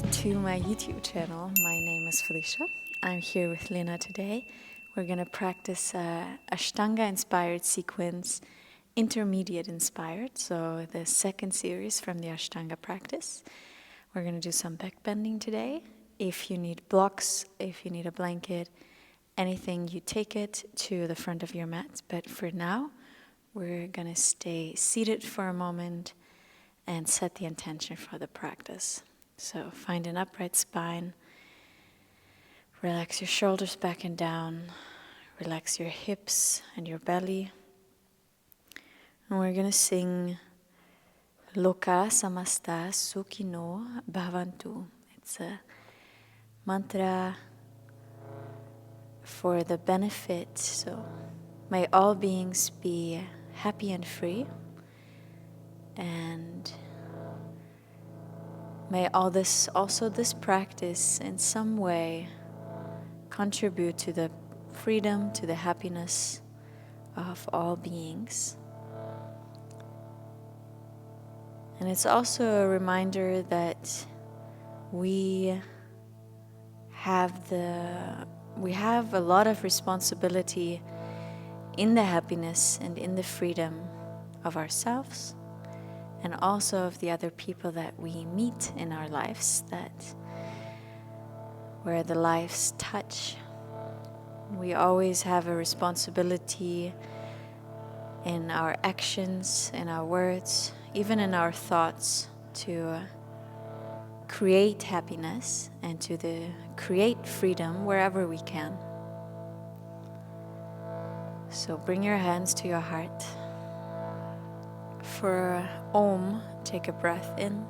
to my YouTube channel. My name is Felicia. I'm here with Lena today. We're going to practice Ashtanga-inspired sequence, intermediate inspired, so the second series from the Ashtanga practice. We're going to do some back bending today. If you need blocks, if you need a blanket, anything, you take it to the front of your mat. But for now, we're going to stay seated for a moment and set the intention for the practice. So find an upright spine, relax your shoulders back and down, relax your hips and your belly. And we're going to sing Loka Samasta Sukhino Bhavantu. It's a mantra for the benefit. So may all beings be happy and free, and may this practice in some way contribute to the freedom, to the happiness of all beings. And it's also a reminder that we have a lot of responsibility in the happiness and in the freedom of ourselves, and also of the other people that we meet in our lives, where the lives touch. We always have a responsibility in our actions, in our words, even in our thoughts, to create happiness and to create freedom wherever we can. So bring your hands to your heart. For Om, take a breath in.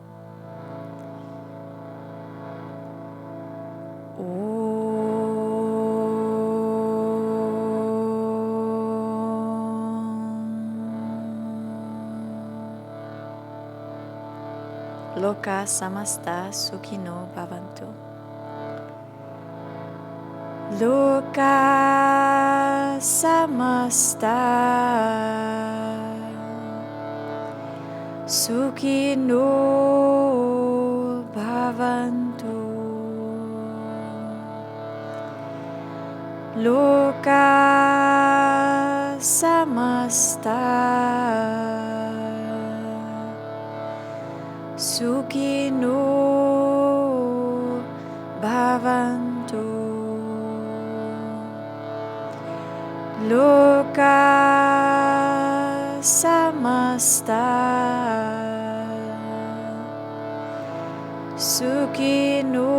Loka Samasta Sukhino Bhavantu. Loka Samasta Sukhino Bhavantu. Loka Samasta Sukhino Bhavantu. Loka Samasta Sukhino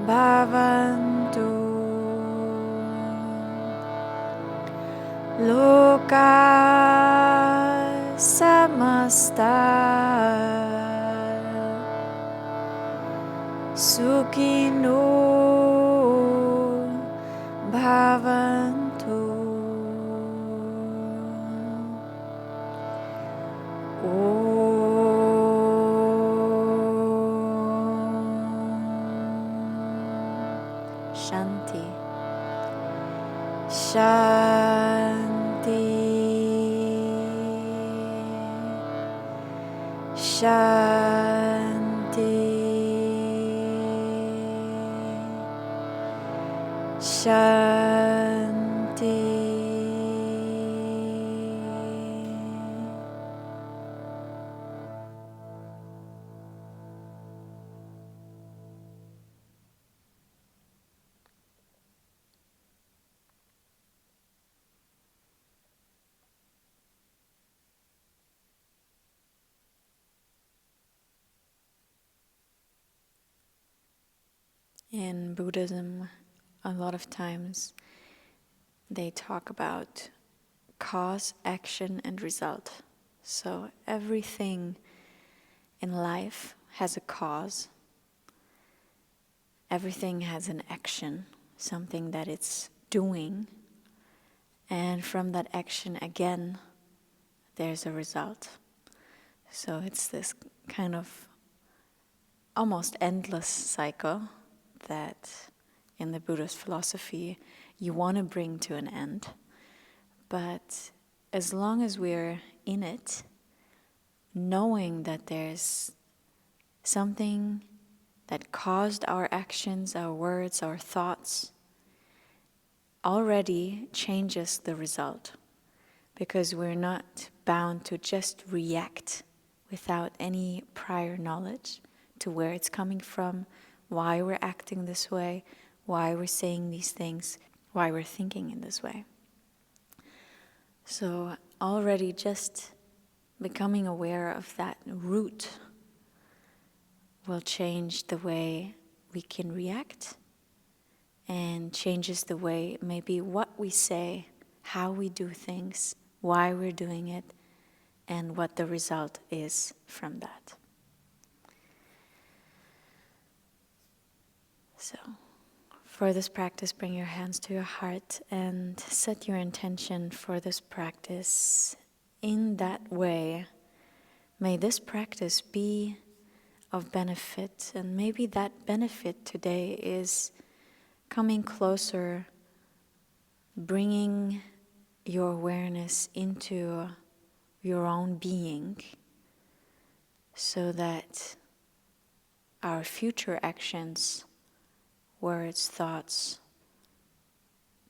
Bhavantu. Loka Samasta Sukhino Bhavantu. Shanti. Shanti. Shanti. Shanti. In Buddhism, a lot of times they talk about cause, action, and result. So everything in life has a cause. Everything has an action, something that it's doing. And from that action, again, there's a result. So it's this kind of almost endless cycle that in the Buddhist philosophy you want to bring to an end. But as long as we're in it, knowing that there's something that caused our actions, our words, our thoughts, already changes the result, because we're not bound to just react without any prior knowledge to where it's coming from, why we're acting this way, why we're saying these things, why we're thinking in this way. So already just becoming aware of that root will change the way we can react, and changes the way maybe what we say, how we do things, why we're doing it, and what the result is from that. So, for this practice, bring your hands to your heart and set your intention for this practice in that way. May this practice be of benefit, and maybe that benefit today is coming closer, bringing your awareness into your own being, so that our future actions, words, thoughts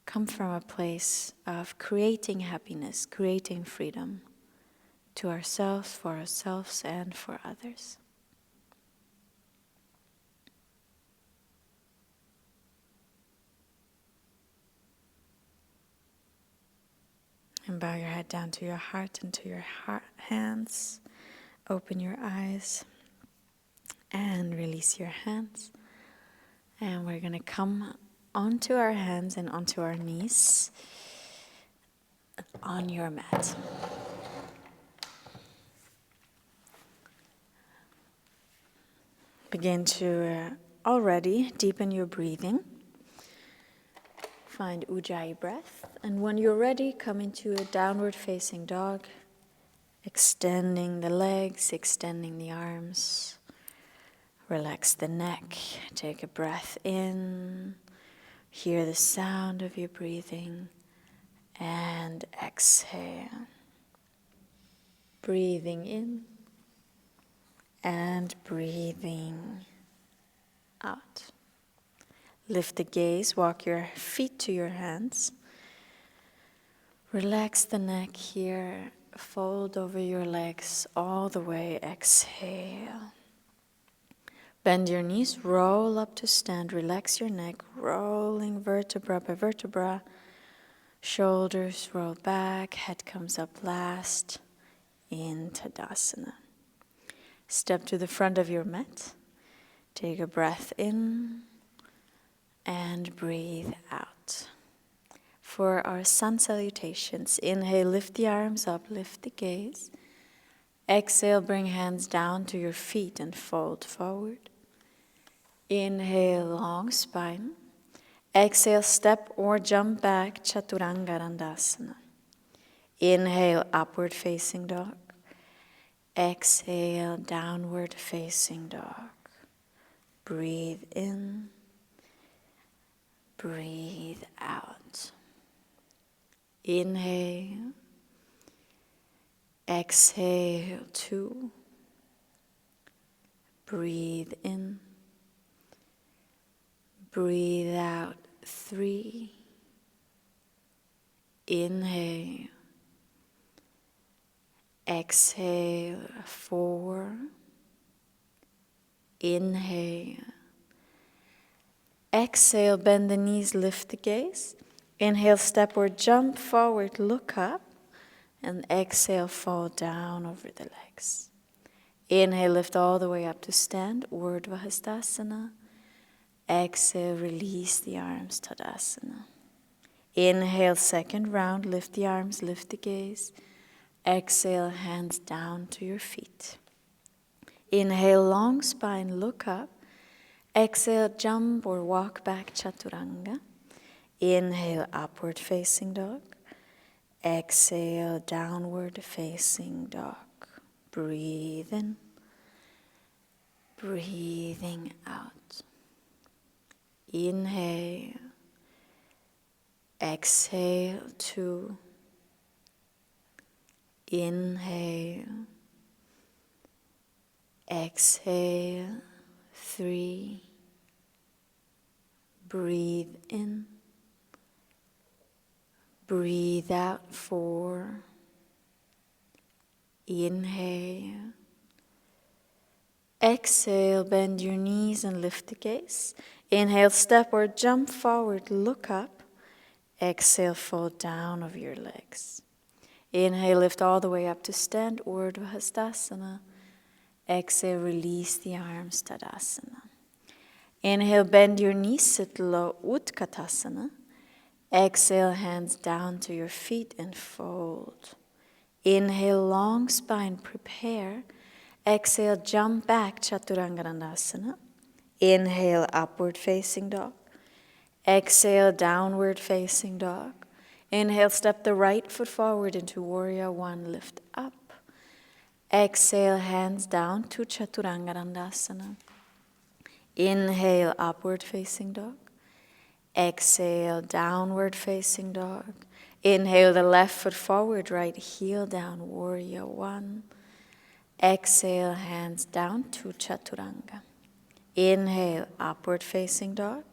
come from a place of creating happiness, creating freedom to ourselves, for ourselves, and for others. And bow your head down to your heart and to your hands. Open your eyes and release your hands. And we're going to come onto our hands and onto our knees on your mat. Begin to already deepen your breathing. Find Ujjayi breath, and when you're ready, come into a downward facing dog, extending the legs, extending the arms. Relax the neck, take a breath in, hear the sound of your breathing, and exhale. Breathing in and breathing out. Lift the gaze, walk your feet to your hands. Relax the neck here, fold over your legs all the way, exhale. Bend your knees, roll up to stand, relax your neck, rolling vertebra by vertebra. Shoulders roll back, head comes up last, in Tadasana. Step to the front of your mat, take a breath in, and breathe out. For our sun salutations, inhale, lift the arms up, lift the gaze. Exhale, bring hands down to your feet and fold forward. Inhale, long spine. Exhale, step or jump back, Chaturanga Dandasana. Inhale, upward facing dog. Exhale, downward facing dog. Breathe in. Breathe out. Inhale. Exhale, 2. Breathe in. Breathe out, 3. Inhale. Exhale, 4. Inhale. Exhale, bend the knees, lift the gaze. Inhale, step or jump forward, look up. And exhale, fall down over the legs. Inhale, lift all the way up to stand, Urdhva Hastasana. Exhale, release the arms, Tadasana. Inhale, second round, lift the arms, lift the gaze. Exhale, hands down to your feet. Inhale, long spine, look up. Exhale, jump or walk back, Chaturanga. Inhale, upward facing dog. Exhale, downward facing dog. Breathe in. Breathing out. Inhale. Exhale, 2. Inhale. Exhale, 3. Breathe in. Breathe out, 4. Inhale. Exhale, bend your knees and lift the gaze. Inhale, step or jump forward, look up. Exhale, fold down of your legs. Inhale, lift all the way up to stand, Urdhva Hastasana. Exhale, release the arms, Tadasana. Inhale, bend your knees, sit low, Utkatasana. Exhale, hands down to your feet and fold. Inhale, long spine, prepare. Exhale, jump back, Chaturanga. Inhale, upward facing dog. Exhale, downward facing dog. Inhale, step the right foot forward into Warrior 1, lift up. Exhale, hands down to Chaturanga. Inhale, upward facing dog. Exhale, downward facing dog. Inhale, the left foot forward, right heel down, Warrior 1. Exhale, hands down to Chaturanga. Inhale, upward facing dog.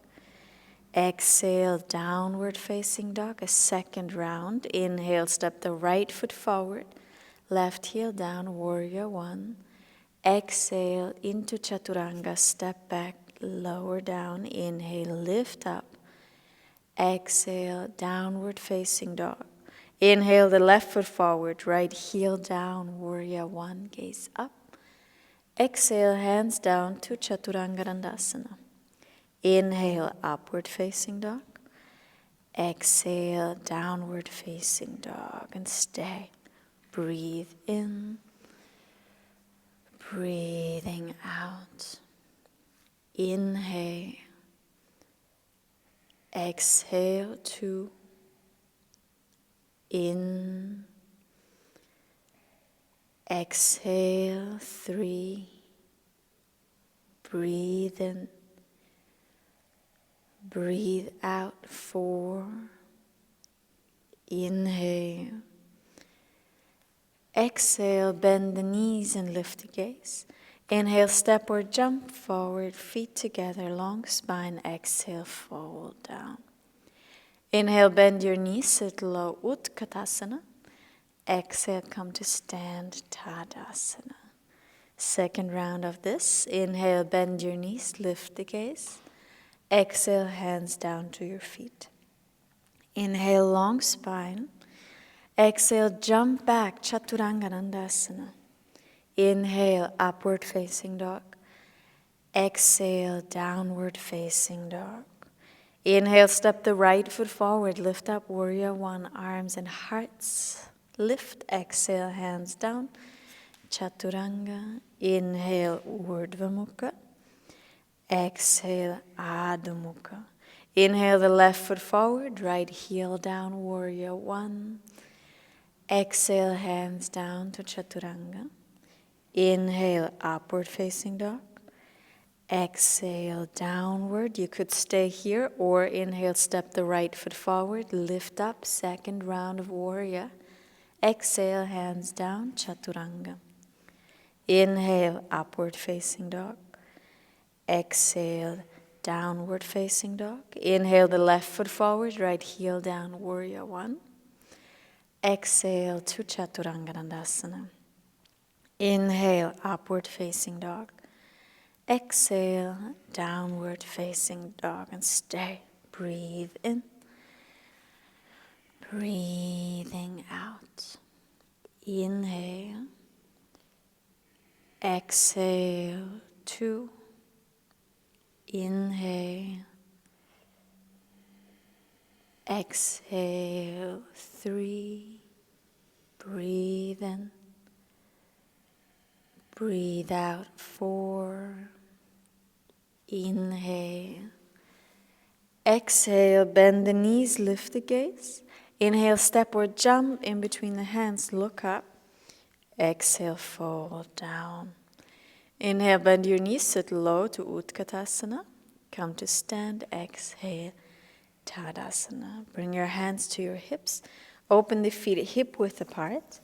Exhale, downward facing dog, a second round. Inhale, step the right foot forward, left heel down, Warrior 1. Exhale, into Chaturanga, step back, lower down. Inhale, lift up. Exhale, downward facing dog. Inhale, the left foot forward, right heel down, Warrior 1, gaze up. Exhale, hands down to Chaturanga. Inhale, upward facing dog. Exhale, downward facing dog, and stay. Breathe in. Breathing out. Inhale. Exhale, 2. In. Exhale, 3. Breathe in. Breathe out, 4. Inhale. Exhale, bend the knees and lift the gaze. Inhale, step or jump forward, feet together, long spine. Exhale, fold down. Inhale, bend your knees, sit low, Utkatasana. Exhale, come to stand, Tadasana. Second round of this. Inhale, bend your knees, lift the gaze. Exhale, hands down to your feet. Inhale, long spine. Exhale, jump back, Chaturanga. Inhale, upward facing dog. Exhale, downward facing dog. Inhale, step the right foot forward, lift up, Warrior 1, arms and hearts. Lift, exhale, hands down, Chaturanga. Inhale, Urdhva Mukha. Exhale, Adho Mukha. Inhale, the left foot forward, right heel down, Warrior 1. Exhale, hands down to Chaturanga. Inhale, upward facing dog. Exhale, downward. You could stay here or inhale, step the right foot forward, lift up, second round of Warrior. Exhale, hands down, Chaturanga. Inhale, upward facing dog. Exhale, downward facing dog. Inhale, the left foot forward, right heel down, Warrior 1. Exhale to Chaturanga. Inhale, upward facing dog. Exhale, downward facing dog, and stay. Breathe in. Breathing out. Inhale. Exhale, 2. Inhale. Exhale, 3. Breathe in. Breathe out, 4. Inhale. Exhale, bend the knees, lift the gaze. Inhale, step or jump in between the hands, look up. Exhale, fold down. Inhale, bend your knees, sit low to Utkatasana. Come to stand, exhale, Tadasana. Bring your hands to your hips. Open the feet hip width apart.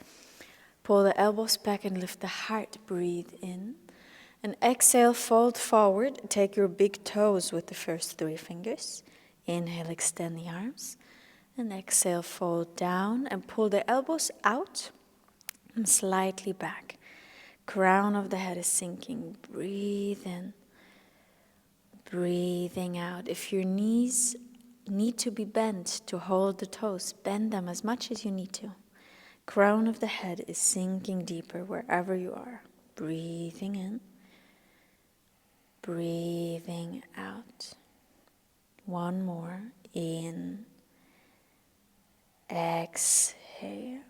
Pull the elbows back and lift the heart. Breathe in. And exhale, fold forward. Take your big toes with the first 3 fingers. Inhale, extend the arms. And exhale, fold down and pull the elbows out and slightly back. Crown of the head is sinking. Breathe in. Breathing out. If your knees need to be bent to hold the toes, bend them as much as you need to. Crown of the head is sinking deeper wherever you are. Breathing in. Breathing out. One more. In. Exhale.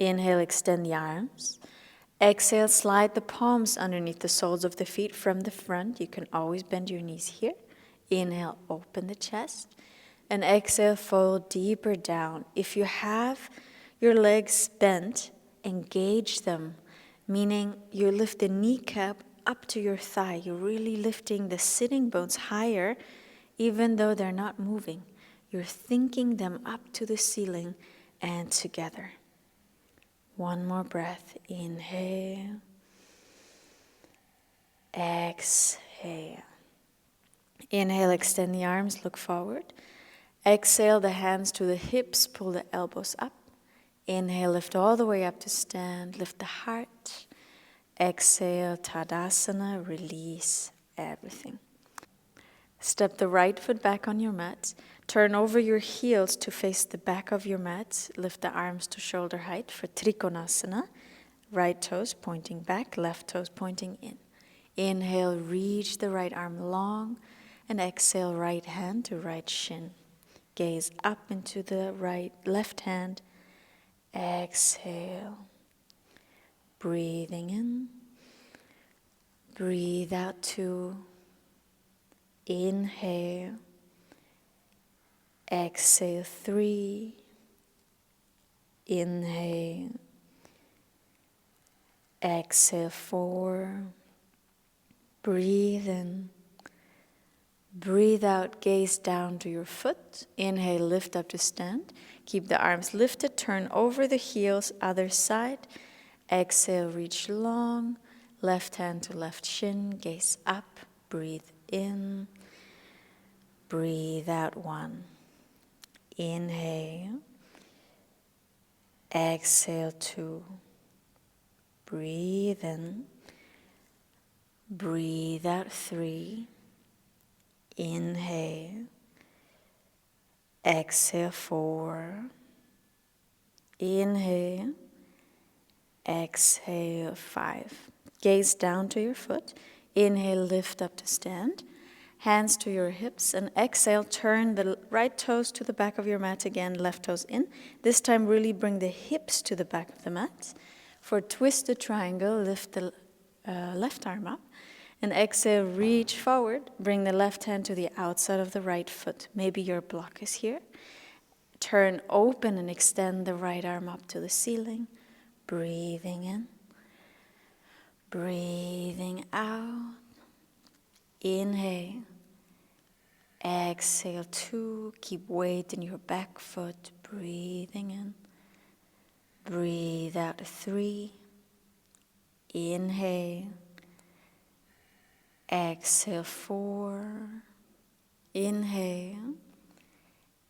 Inhale, extend the arms. Exhale, slide the palms underneath the soles of the feet from the front. You can always bend your knees here. Inhale, open the chest. And exhale, fold deeper down. If you have your legs bent, engage them, meaning you lift the kneecap up to your thigh. You're really lifting the sitting bones higher, even though they're not moving. You're thinking them up to the ceiling and together. One more breath. Inhale. Exhale. Inhale, extend the arms, look forward. Exhale, the hands to the hips, pull the elbows up. Inhale, lift all the way up to stand, lift the heart. Exhale, Tadasana, release everything. Step the right foot back on your mat. Turn over your heels to face the back of your mat. Lift the arms to shoulder height for Trikonasana. Right toes pointing back, left toes pointing in. Inhale, reach the right arm long, and exhale, right hand to right shin. Gaze up into the left hand. Exhale. Breathing in. Breathe out 2. Inhale. Exhale 3. Inhale. Exhale 4. Breathe in. Breathe out, gaze down to your foot. Inhale, lift up to stand. Keep the arms lifted, turn over the heels, other side. Exhale, reach long. Left hand to left shin, gaze up. Breathe in. Breathe out 1. Inhale. Exhale 2. Breathe in. Breathe out 3. Inhale. Exhale 4. Inhale. Exhale 5. Gaze down to your foot. Inhale, lift up to stand. Hands to your hips, and exhale, turn the right toes to the back of your mat again, left toes in. This time really bring the hips to the back of the mat. For twisted triangle, lift the left arm up. And exhale, reach forward. Bring the left hand to the outside of the right foot. Maybe your block is here. Turn open and extend the right arm up to the ceiling. Breathing in. Breathing out. Inhale. Exhale 2. Keep weight in your back foot. Breathing in. Breathe out 3. Inhale. Exhale 4. Inhale.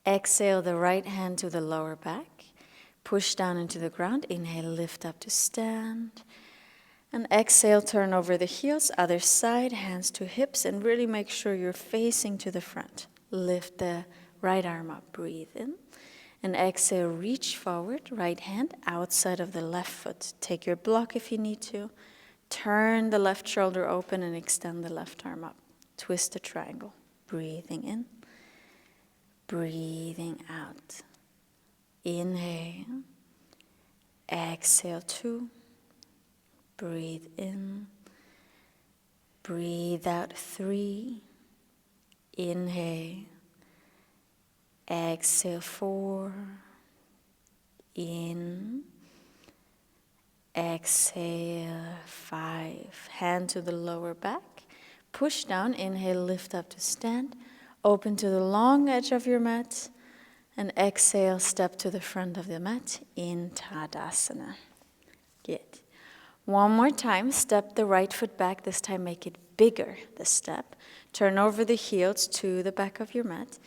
Exhale the right hand to the lower back. Push down into the ground. Inhale, lift up to stand. And exhale, turn over the heels, other side, hands to hips, and really make sure you're facing to the front. Lift the right arm up, breathe in. And exhale, reach forward, right hand outside of the left foot. Take your block if you need to. Turn the left shoulder open and extend the left arm up. Twist a triangle. Breathing in. Breathing out. Inhale. Exhale 2. Breathe in. Breathe out 3. Inhale. Exhale 4. In. Exhale 5. Hand to the lower back. Push down. Inhale, lift up to stand. Open to the long edge of your mat. And exhale, step to the front of the mat in Tadasana. Good. One more time, step the right foot back. This time make it bigger, the step. Turn over the heels to the back of your mat.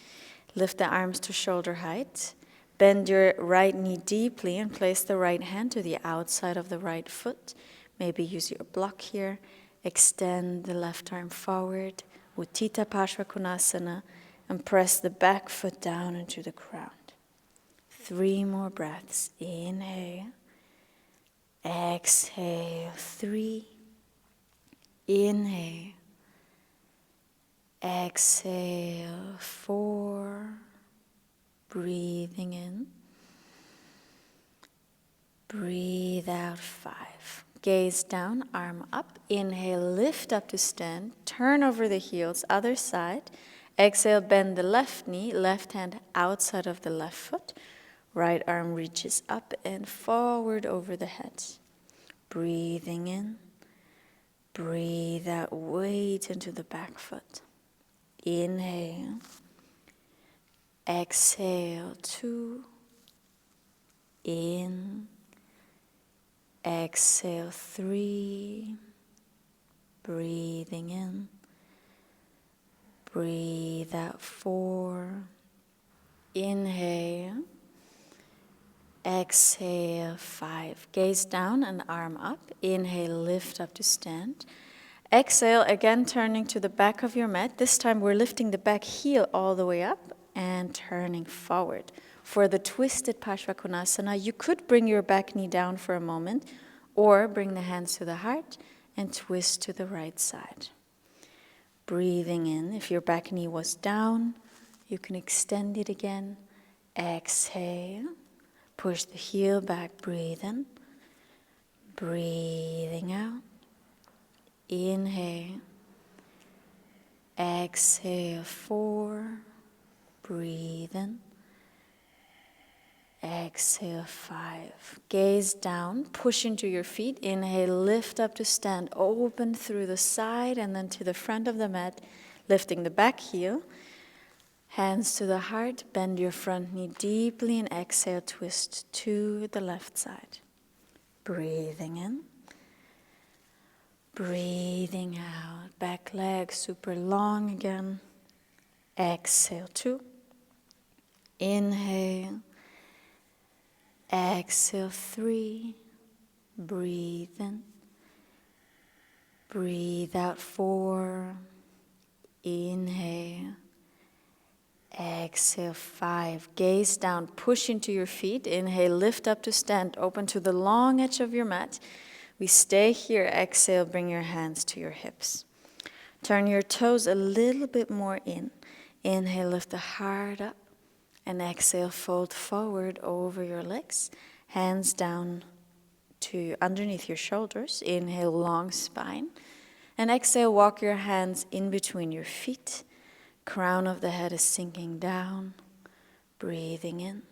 Lift the arms to shoulder height. Bend your right knee deeply and place the right hand to the outside of the right foot. Maybe use your block here. Extend the left arm forward. Utthita Parshvakonasana. And press the back foot down into the ground. 3 more breaths. Inhale. Exhale. 3. Inhale. Exhale. 4. Breathing in. Breathe out. 5. Gaze down, arm up. Inhale, lift up to stand. Turn over the heels, other side. Exhale, bend the left knee, left hand outside of the left foot. Right arm reaches up and forward over the head. Breathing in. Breathe out, weight into the back foot. Inhale. Exhale, 2. In. Exhale, 3. Breathing in. Breathe out, 4. Inhale. Exhale, 5. Gaze down and arm up. Inhale, lift up to stand. Exhale, again turning to the back of your mat. This time we're lifting the back heel all the way up and turning forward. For the twisted Parshvakonasana, you could bring your back knee down for a moment or bring the hands to the heart and twist to the right side. Breathing in. If your back knee was down, you can extend it again. Exhale. Push the heel back, breathe in. Breathing out. Inhale. Exhale, 4. Breathe in. Exhale, 5. Gaze down, push into your feet. Inhale, lift up to stand. Open through the side and then to the front of the mat, lifting the back heel. Hands to the heart, bend your front knee deeply and exhale, twist to the left side. Breathing in. Breathing out. Back leg super long again. Exhale, 2. Inhale. Exhale, 3. Breathe in. Breathe out, 4. Inhale. Exhale, 5. Gaze down, push into your feet. Inhale, lift up to stand, open to the long edge of your mat. We stay here. Exhale, bring your hands to your hips. Turn your toes a little bit more in. Inhale, lift the heart up. And exhale, fold forward over your legs. Hands down to underneath your shoulders. Inhale, long spine. And exhale, walk your hands in between your feet. Crown of the head is sinking down. Breathing in.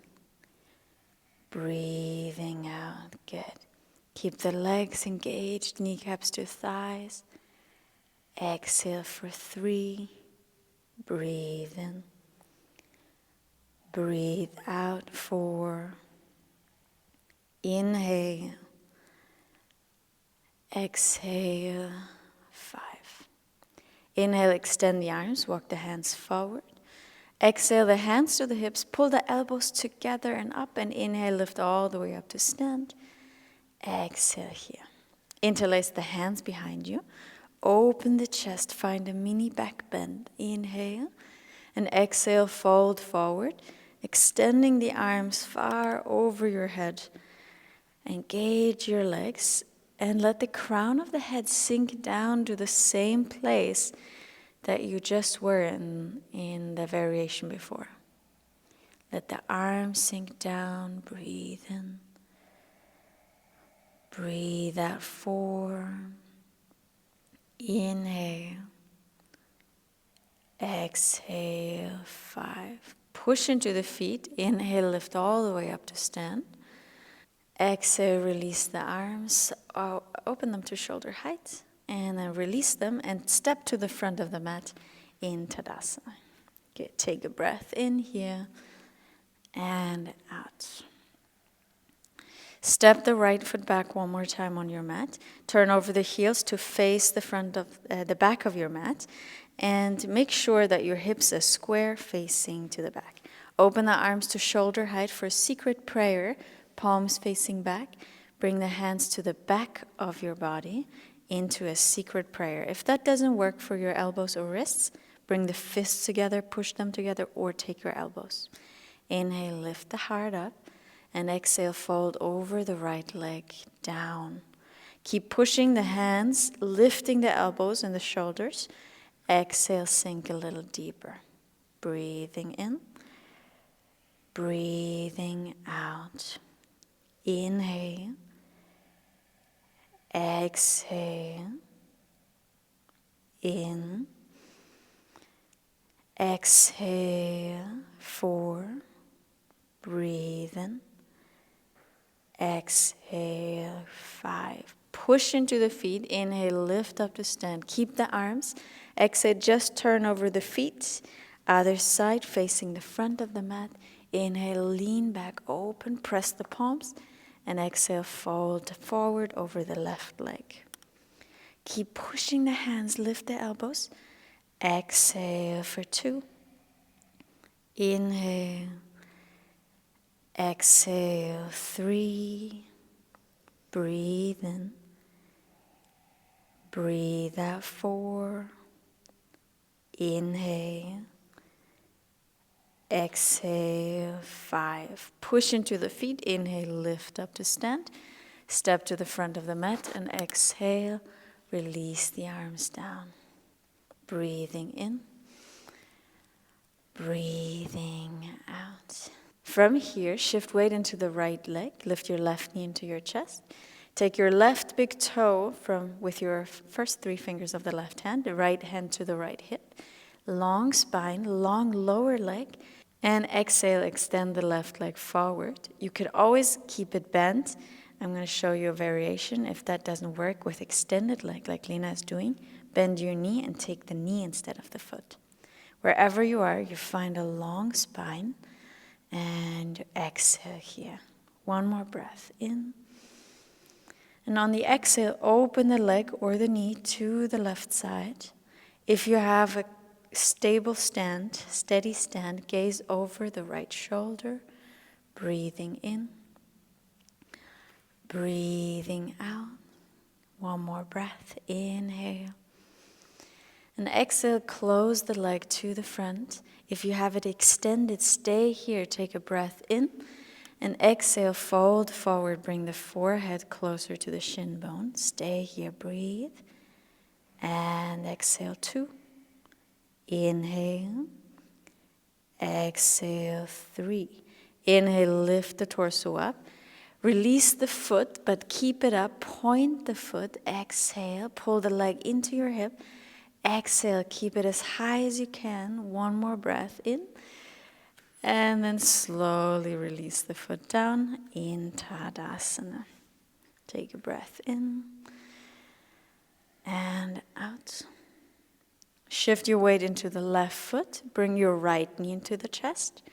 Breathing out. Good. Keep the legs engaged, kneecaps to thighs. Exhale for 3. Breathe in. Breathe out, 4. Inhale. Exhale, 5. Inhale, extend the arms, walk the hands forward. Exhale, the hands to the hips, pull the elbows together and up, and inhale, lift all the way up to stand. Exhale here. Interlace the hands behind you. Open the chest, find a mini back bend. Inhale, and exhale, fold forward, extending the arms far over your head. Engage your legs and let the crown of the head sink down to the same place that you just were in the variation before. Let the arms sink down, breathe in. Breathe out, 4. Inhale. Exhale, 5. Push into the feet. Inhale, lift all the way up to stand. Exhale, release the arms. Open them to shoulder height. And then release them and step to the front of the mat in Tadasana. Good. Take a breath in here and out. Step the right foot back one more time on your mat. Turn over the heels to face the front of the back of your mat. And make sure that your hips are square facing to the back. Open the arms to shoulder height for a secret prayer, palms facing back. Bring the hands to the back of your body into a secret prayer. If that doesn't work for your elbows or wrists, bring the fists together, push them together, or take your elbows. Inhale, lift the heart up, and exhale, fold over the right leg down. Keep pushing the hands, lifting the elbows and the shoulders. Exhale, sink a little deeper. Breathing in, breathing out. Inhale, exhale, in, exhale, 4, breathe in, exhale, 5. Push into the feet, inhale, lift up to stand. Keep the arms, exhale, just turn over the feet. Other side facing the front of the mat. Inhale, lean back, open, press the palms, and exhale, fold forward over the left leg. Keep pushing the hands, lift the elbows. Exhale for 2. Inhale. Exhale, 3. Breathe in. Breathe out, 4. Inhale. Exhale, 5. Push into the feet. Inhale, lift up to stand. Step to the front of the mat and exhale. Release the arms down. Breathing in. Breathing out. From here, shift weight into the right leg. Lift your left knee into your chest. Take your left big toe with your first 3 fingers of the left hand, the right hand to the right hip. Long spine, long lower leg. And exhale, extend the left leg forward. You could always keep it bent. I'm going to show you a variation. If that doesn't work with extended leg, like Lena is doing, bend your knee and take the knee instead of the foot. Wherever you are, you find a long spine. And exhale here. One more breath in. And on the exhale, open the leg or the knee to the left side. If you have a stable stand, steady stand, gaze over the right shoulder. Breathing in. Breathing out. One more breath. Inhale. And exhale, close the leg to the front. If you have it extended, stay here. Take a breath in. And exhale, fold forward. Bring the forehead closer to the shin bone. Stay here. Breathe. And exhale, 2. Inhale. Exhale, 3. Inhale, lift the torso up. Release the foot, but keep it up. Point the foot. Exhale, pull the leg into your hip. Exhale, keep it as high as you can. One more breath in. And then slowly release the foot down in Tadasana. Take a breath in and out. Shift your weight into the left foot. Bring your right knee into the chest.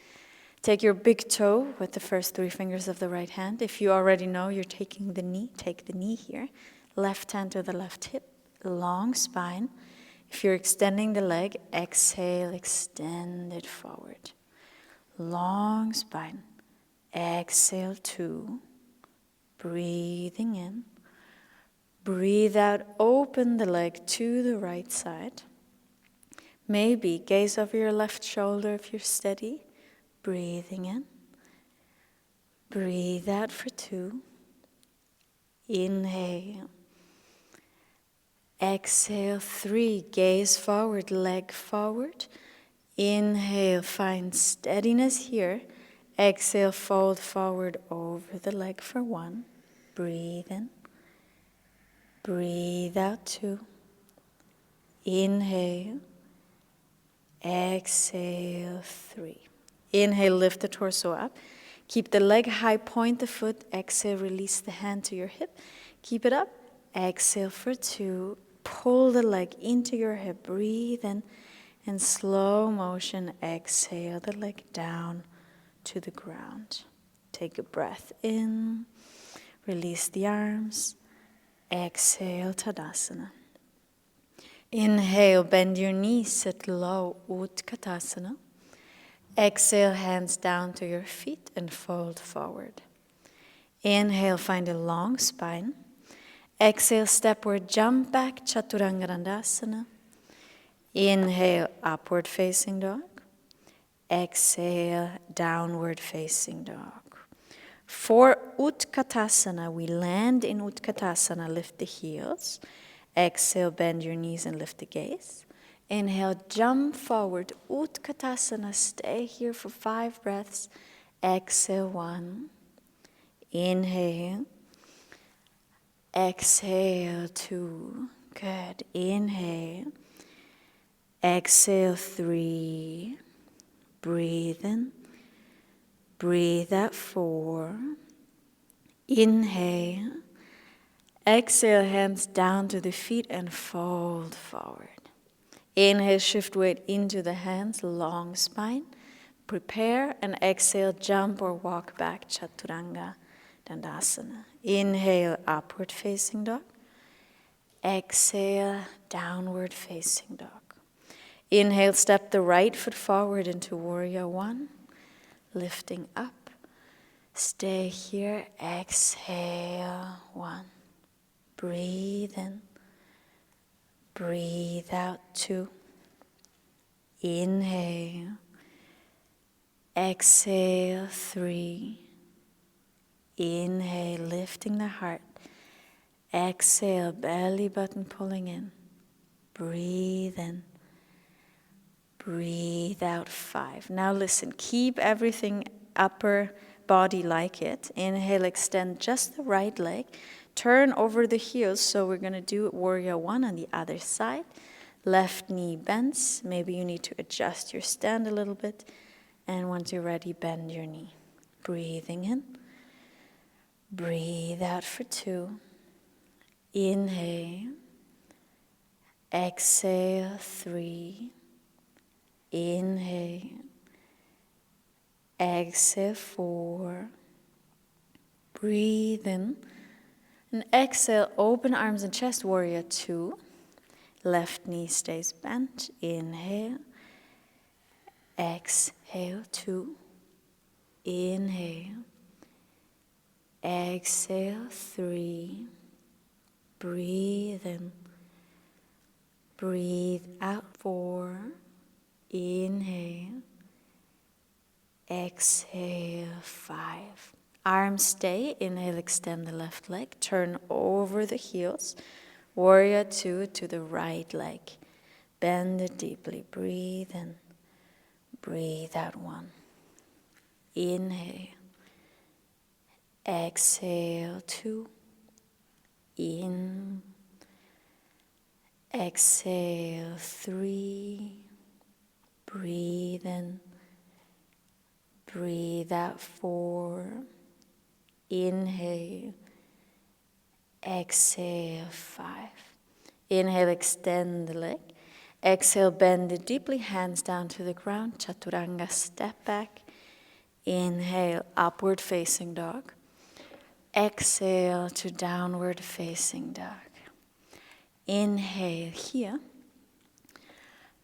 Take your big toe with the first 3 fingers of the right hand. If you already know you're taking the knee, take the knee here. Left hand to the left hip. Long spine. If you're extending the leg, exhale, extend it forward. Long spine. Exhale, 2. Breathing in. Breathe out, open the leg to the right side. Maybe gaze over your left shoulder if you're steady. Breathing in. Breathe out for 2. Inhale. Exhale, 3. Gaze forward, leg forward. Inhale, find steadiness here. Exhale, fold forward over the leg for 1. Breathe in. Breathe out, 2. Inhale. Exhale, 3. Inhale, lift the torso up. Keep the leg high, point the foot. Exhale, release the hand to your hip. Keep it up. Exhale for 2. Pull the leg into your hip. Breathe in. And slow motion, exhale the leg down to the ground. Take a breath in. Release the arms. Exhale, Tadasana. Inhale, bend your knees, sit low, Utkatasana. Exhale, hands down to your feet and fold forward. Inhale, find a long spine. Exhale, stepward, jump back, Chaturanga Dandasana. Inhale, upward facing dog. Exhale, downward facing dog. For Utkatasana, we land in Utkatasana, lift the heels. Exhale, bend your knees and lift the gaze. Inhale, jump forward, Utkatasana, stay here for 5 breaths. Exhale, 1. Inhale. Exhale, 2. Good. Inhale. Exhale, 3. Breathe in. Breathe out, 4. Inhale. Exhale, hands down to the feet and fold forward. Inhale, shift weight into the hands, long spine. Prepare and exhale, jump or walk back, Chaturanga Dandasana. Inhale, upward facing dog. Exhale, downward facing dog. Inhale, step the right foot forward into Warrior 1. Lifting up. Stay here. Exhale, 1. Breathe in. Breathe out, 2. Inhale. Exhale, 3. Inhale, lifting the heart. Exhale, belly button pulling in. Breathe in. Breathe out, 5. Now listen, keep everything upper body like it. Inhale, extend just the right leg. Turn over the heels, so we're going to do Warrior 1 on the other side. Left knee bends. Maybe you need to adjust your stand a little bit. And once you're ready, bend your knee. Breathing in. Breathe out for 2. Inhale. Exhale, 3. Inhale. Exhale, 4. Breathe in. And exhale, open arms and chest, Warrior 2. Left knee stays bent. Inhale. Exhale, 2. Inhale. Exhale, 3. Breathe in. Breathe out, 4. Inhale. Exhale, 5. Arms stay. Inhale, extend the left leg. Turn over the heels. Warrior 2 to the right leg. Bend it deeply. Breathe in. Breathe out, 1. Inhale. Exhale, 2. In. Exhale, 3. Breathe in. Breathe out, 4. Inhale. Exhale, 5. Inhale, extend the leg. Exhale, bend it deeply, hands down to the ground. Chaturanga, step back. Inhale, upward facing dog. Exhale to downward facing dog. Inhale here.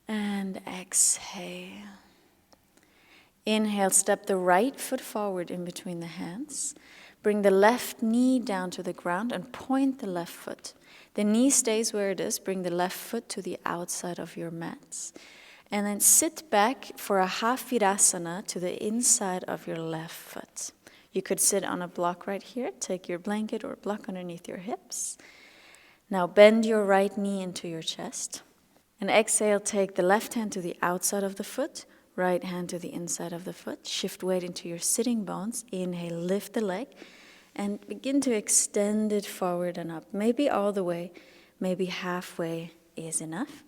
And exhale. Inhale, step the right foot forward in between the hands. Bring the left knee down to the ground and point the left foot. The knee stays where it is. Bring the left foot to the outside of your mats. And then sit back for a half Virasana to the inside of your left foot. You could sit on a block right here. Take your blanket or block underneath your hips. Now bend your right knee into your chest. And exhale, take the left hand to the outside of the foot. Right hand to the inside of the foot. Shift weight into your sitting bones. Inhale, lift the leg. And begin to extend it forward and up. Maybe all the way, maybe halfway is enough.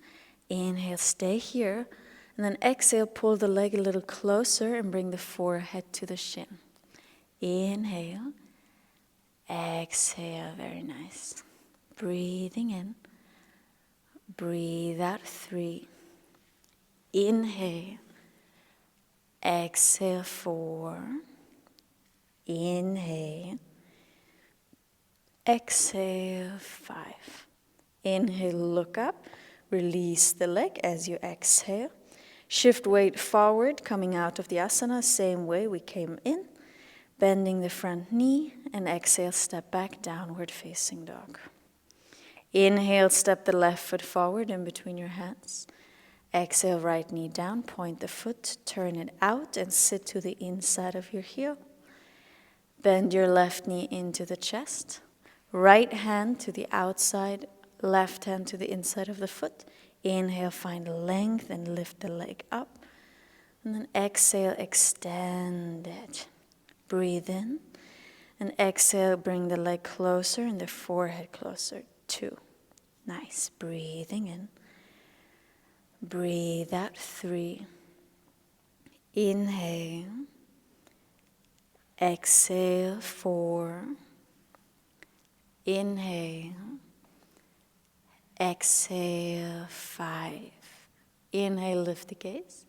Inhale, stay here. And then exhale, pull the leg a little closer and bring the forehead to the shin. Inhale. Exhale, very nice. Breathing in. Breathe out, 3. Inhale. Exhale, 4. Inhale. exhale, 5. Inhale, look up, release the leg as you exhale. Shift weight forward, coming out of the asana, same way we came in. Bending the front knee, and exhale, step back, downward facing dog. Inhale, step the left foot forward in between your hands. Exhale, right knee down, point the foot, turn it out, and sit to the inside of your heel. Bend your left knee into the chest. Right hand to the outside, left hand to the inside of the foot. Inhale, find length and lift the leg up. And then exhale, extend it. Breathe in. And exhale, bring the leg closer and the forehead closer. 2. Nice. Breathing in. Breathe out. 3. Inhale. Exhale. 4. Inhale. Exhale, 5. Inhale, lift the gaze.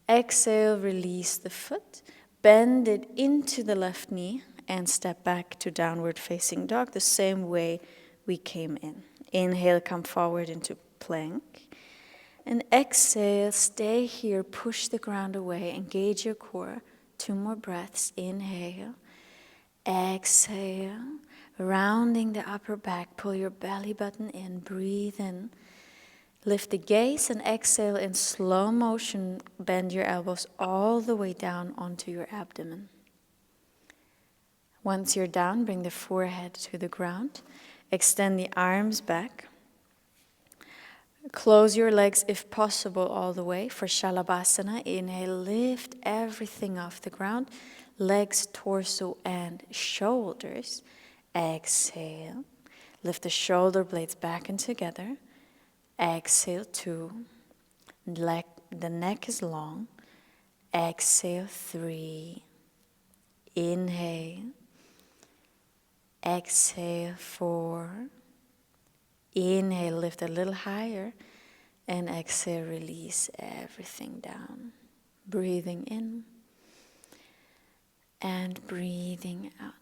Exhale, release the foot. Bend it into the left knee and step back to downward facing dog the same way we came in. Inhale, come forward into plank. And exhale, stay here, push the ground away, engage your core. 2 more breaths. Inhale. Exhale. Rounding the upper back, pull your belly button in, breathe in. Lift the gaze and exhale in slow motion. Bend your elbows all the way down onto your abdomen. Once you're down, bring the forehead to the ground. Extend the arms back. Close your legs if possible all the way. For Shavasana, inhale, lift everything off the ground. Legs, torso, and shoulders. Exhale. Lift the shoulder blades back and together. Exhale, 2. The neck is long. Exhale, 3. Inhale. Exhale, 4. Inhale, lift a little higher. And exhale, release everything down. Breathing in. And breathing out.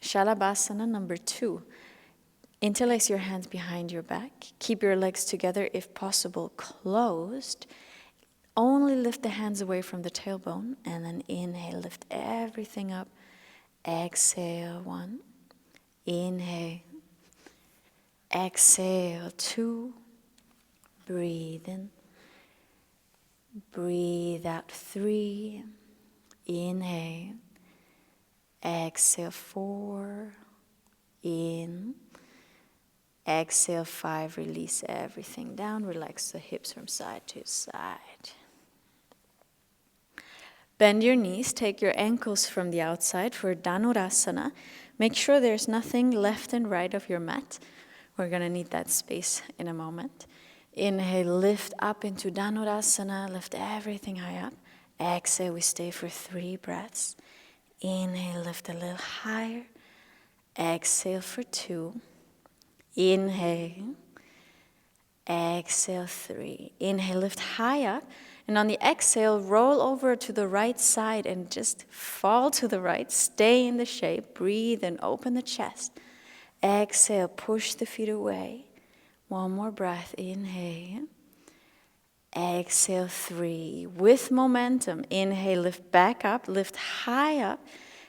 Shavasana number 2. Interlace your hands behind your back. Keep your legs together, if possible, closed. Only lift the hands away from the tailbone. And then inhale, lift everything up. Exhale, 1. Inhale. Exhale, 2. Breathe in. Breathe out, 3. Inhale. Exhale, 4. In. Exhale, 5. Release everything down. Relax the hips from side to side. Bend your knees. Take your ankles from the outside for Dhanurasana. Make sure there's nothing left and right of your mat. We're going to need that space in a moment. Inhale, lift up into Dhanurasana. Lift everything high up. Exhale, we stay for 3 breaths. Inhale, lift a little higher. Exhale for 2. Inhale. Exhale, 3. Inhale, lift high up. And on the exhale, roll over to the right side and just fall to the right. Stay in the shape. Breathe and open the chest. Exhale, push the feet away. 1 more breath. Inhale. Exhale, 3. With momentum, inhale, lift back up, lift high up,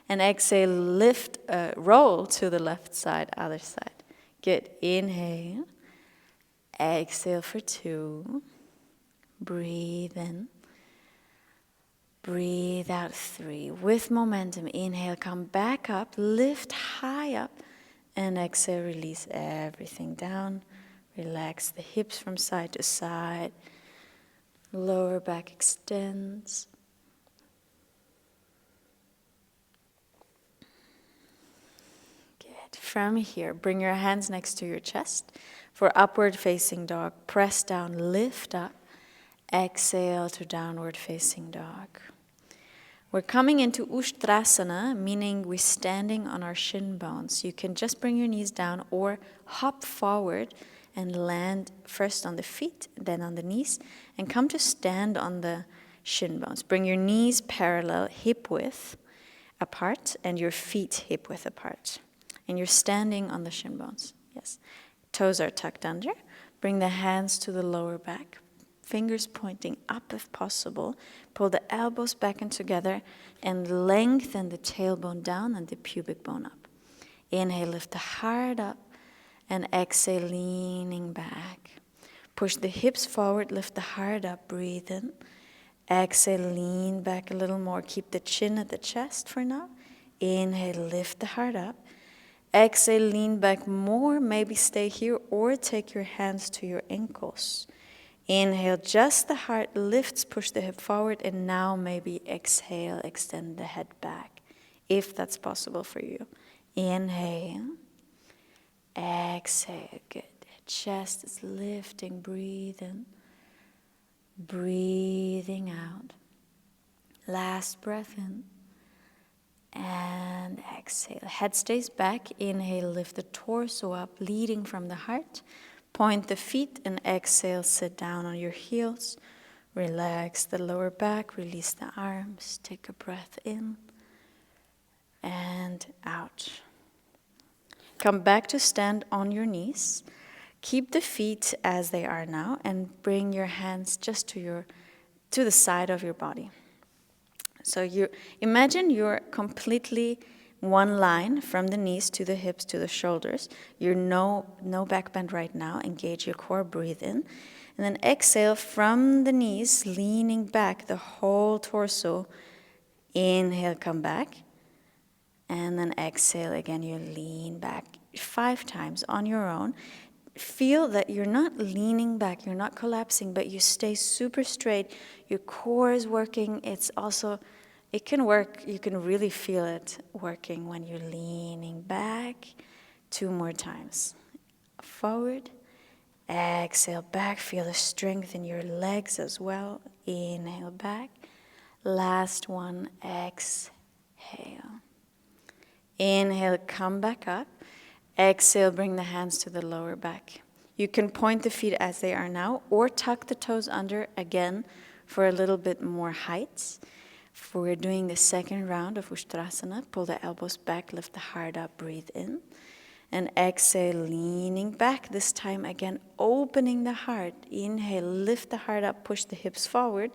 and exhale, lift, roll to the left side, other side. Good. Inhale. Exhale for 2. Breathe in. Breathe out, 3. With momentum, inhale, come back up, lift high up, and exhale, release everything down. Relax the hips from side to side. Lower back extends. Good. From here, bring your hands next to your chest. For upward facing dog, press down, lift up. Exhale to downward facing dog. We're coming into Ustrasana, meaning we're standing on our shin bones. You can just bring your knees down or hop forward and land first on the feet, then on the knees, and come to stand on the shin bones. Bring your knees parallel, hip width apart, and your feet hip width apart. And you're standing on the shin bones. Yes. Toes are tucked under. Bring the hands to the lower back. Fingers pointing up if possible. Pull the elbows back and together and lengthen the tailbone down and the pubic bone up. Inhale, lift the heart up, and exhale, leaning back. Push the hips forward, lift the heart up, breathe in. Exhale, lean back a little more. Keep the chin at the chest for now. Inhale, lift the heart up. Exhale, lean back more. Maybe stay here or take your hands to your ankles. Inhale, just the heart lifts, push the hip forward, and now maybe exhale, extend the head back, if that's possible for you. Inhale, exhale, good. Chest is lifting, breathe in, breathing out. Last breath in, and exhale. Head stays back, inhale, lift the torso up, leading from the heart. Point the feet and exhale, sit down on your heels. Relax the lower back, release the arms. Take a breath in and out. Come back to stand on your knees. Keep the feet as they are now and bring your hands just to the side of your body. So you imagine you're completely one line from the knees to the hips to the shoulders. You're no back bend right now. Engage your core, breathe in. And then exhale from the knees, leaning back the whole torso. Inhale, come back. And then exhale again, you lean back 5 times on your own. Feel that you're not leaning back, you're not collapsing, but you stay super straight. Your core is working. It can work, you can really feel it working when you're leaning back. 2 more times. Forward, exhale back. Feel the strength in your legs as well. Inhale back. Last one, exhale. Inhale, come back up. Exhale, bring the hands to the lower back. You can point the feet as they are now or tuck the toes under again for a little bit more height. We're doing the second round of Ustrasana. Pull the elbows back, lift the heart up, breathe in. And exhale, leaning back. This time again, opening the heart. Inhale, lift the heart up, push the hips forward.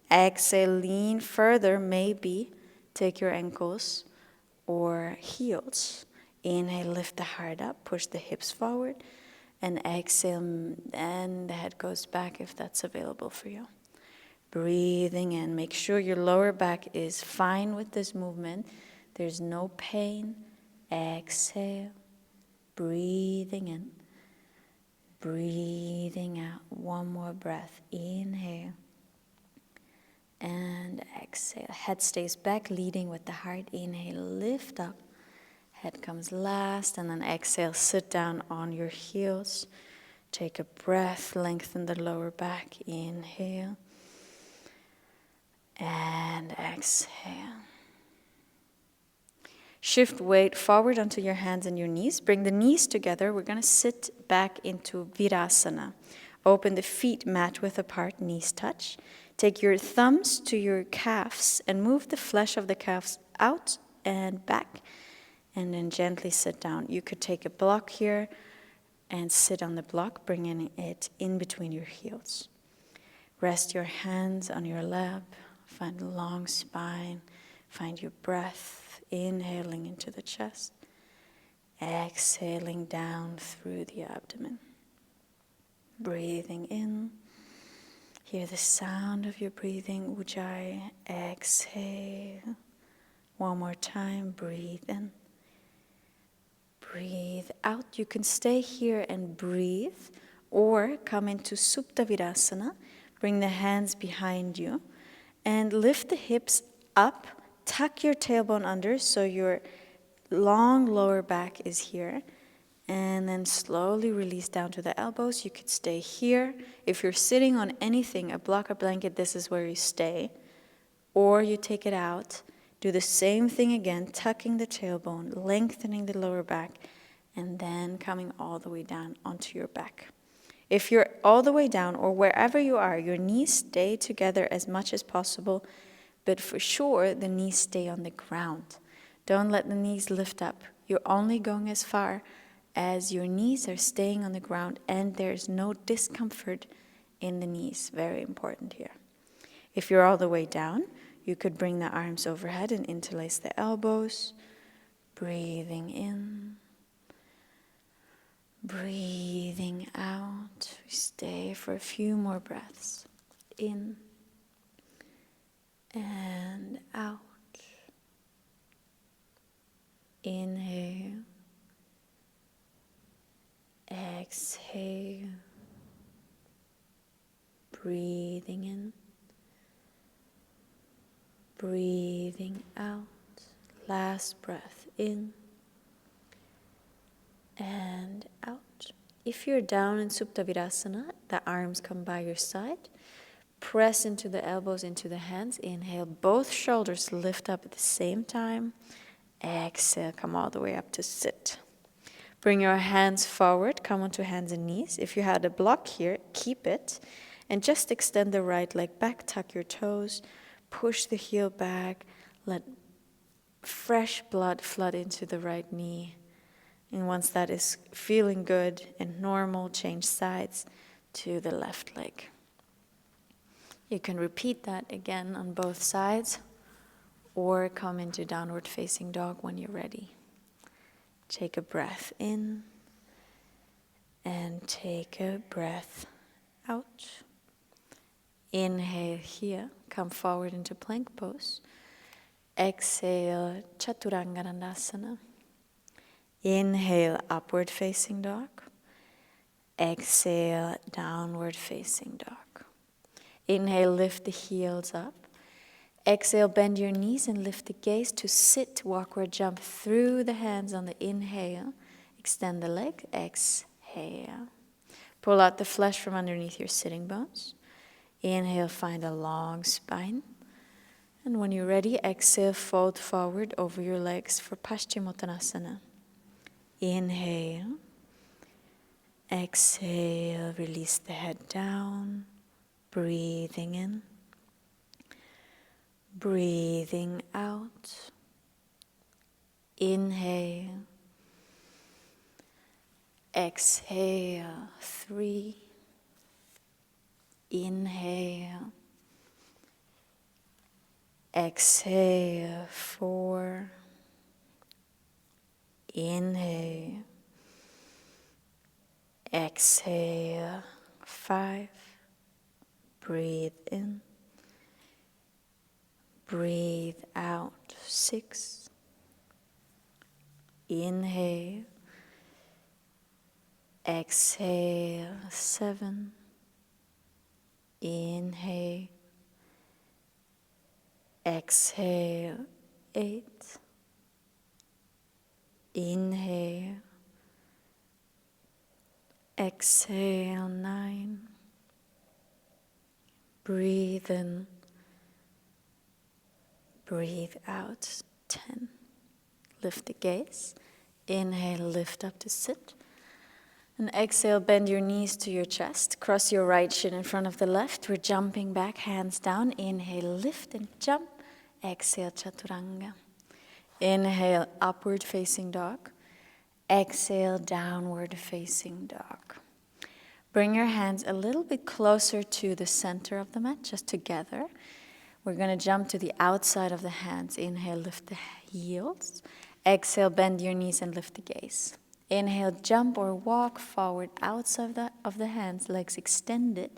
Exhale, lean further, maybe take your ankles or heels. Inhale, lift the heart up, push the hips forward, and exhale, and the head goes back if that's available for you. Breathing in, make sure your lower back is fine with this movement. There's no pain. Exhale, breathing in, breathing out. One more breath, inhale, and exhale. Head stays back, leading with the heart. Inhale, lift up. Head comes last, and then exhale, sit down on your heels. Take a breath, lengthen the lower back. Inhale, and exhale. Shift weight forward onto your hands and your knees. Bring the knees together. We're going to sit back into Virasana. Open the feet mat width apart, knees touch. Take your thumbs to your calves and move the flesh of the calves out and back. And then gently sit down. You could take a block here and sit on the block, bringing it in between your heels. Rest your hands on your lap. Find a long spine. Find your breath. Inhaling into the chest. Exhaling down through the abdomen. Breathing in. Hear the sound of your breathing. Ujjayi. Exhale. One more time. Breathe in. Breathe out. You can stay here and breathe or come into Supta Virasana. Bring the hands behind you and lift the hips up. Tuck your tailbone under so your long lower back is here. And then slowly release down to the elbows. You could stay here. If you're sitting on anything, a block or blanket, this is where you stay. Or you take it out. Do the same thing again, tucking the tailbone, lengthening the lower back, and then coming all the way down onto your back. If you're all the way down or wherever you are, your knees stay together as much as possible, but for sure, the knees stay on the ground. Don't let the knees lift up. You're only going as far as your knees are staying on the ground and there's no discomfort in the knees. Very important here. If you're all the way down, you could bring the arms overhead and interlace the elbows. Breathing in. Breathing out. We stay for a few more breaths. In and out. Inhale. Exhale. Breathing in. Breathing out. Last breath in and out. If you're down in Supta Virasana, the arms come by your side. Press into the elbows, into the hands. Inhale, both shoulders lift up at the same time. Exhale, come all the way up to sit. Bring your hands forward, come onto hands and knees. If you had a block here, keep it. And just extend the right leg back, tuck your toes, push the heel back, let fresh blood flood into the right knee. And once that is feeling good and normal, change sides to the left leg. You can repeat that again on both sides or come into downward facing dog when you're ready. Take a breath in and take a breath out. Inhale here, come forward into plank pose. Exhale, Chaturanga Dandasana. Inhale, upward facing dog. Exhale, downward facing dog. Inhale, lift the heels up. Exhale, bend your knees and lift the gaze to sit, walk or jump through the hands on the inhale. Extend the leg, exhale. Pull out the flesh from underneath your sitting bones. Inhale, find a long spine. And when you're ready, exhale, fold forward over your legs for Paschimottanasana. Inhale. Exhale, release the head down. Breathing in. Breathing out. Inhale. Exhale, 3. Inhale. Exhale, 4. Inhale. Exhale, 5. Breathe in. Breathe out, 6. Inhale. Exhale, 7. Inhale. Exhale, 8. Inhale. Exhale, 9. Breathe in. Breathe out, 10. Lift the gaze. Inhale, lift up to sit. And exhale, bend your knees to your chest. Cross your right shin in front of the left. We're jumping back, hands down. Inhale, lift and jump. Exhale, Chaturanga. Inhale, upward facing dog. Exhale, downward facing dog. Bring your hands a little bit closer to the center of the mat, just together. We're going to jump to the outside of the hands. Inhale, lift the heels. Exhale, bend your knees and lift the gaze. Inhale, jump or walk forward outside of the hands, legs extended.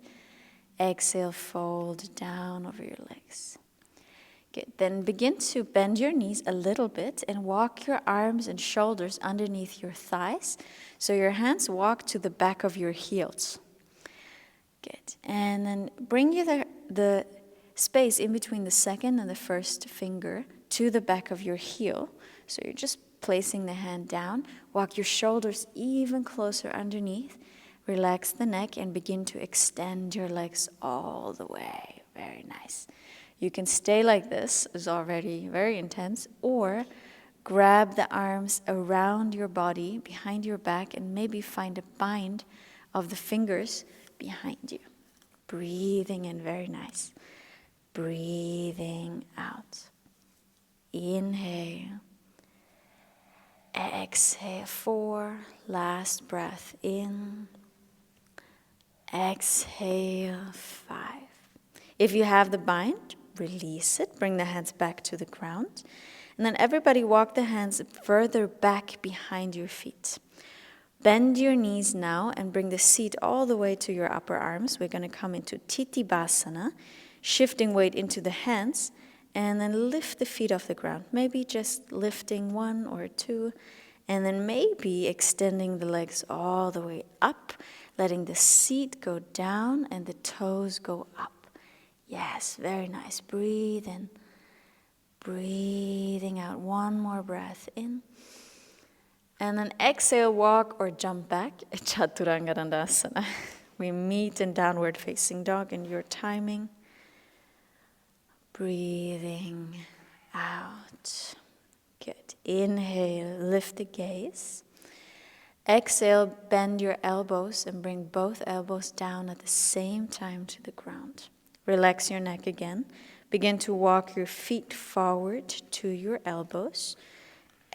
Exhale, fold down over your legs. Good. Then begin to bend your knees a little bit and walk your arms and shoulders underneath your thighs. So your hands walk to the back of your heels. Good. And then bring you the space in between the second and the first finger to the back of your heel. So you're just placing the hand down. Walk your shoulders even closer underneath. Relax the neck and begin to extend your legs all the way. Very nice. You can stay like this, it's already very intense, or grab the arms around your body, behind your back, and maybe find a bind of the fingers behind you. Breathing in, very nice. Breathing out. Inhale. Exhale, 4. Last breath in. Exhale, 5. If you have the bind, release it. Bring the hands back to the ground. And then everybody walk the hands further back behind your feet. Bend your knees now and bring the seat all the way to your upper arms. We're going to come into Titibhasana, shifting weight into the hands, and then lift the feet off the ground. Maybe just lifting 1 or 2, and then maybe extending the legs all the way up, letting the seat go down and the toes go up. Yes, very nice. Breathe in. Breathing out. 1 more breath in. And then exhale, walk or jump back, Chaturanga Dandasana. We meet in downward facing dog in your timing. Breathing out. Good. Inhale, lift the gaze. Exhale, bend your elbows and bring both elbows down at the same time to the ground. Relax your neck again. Begin to walk your feet forward to your elbows.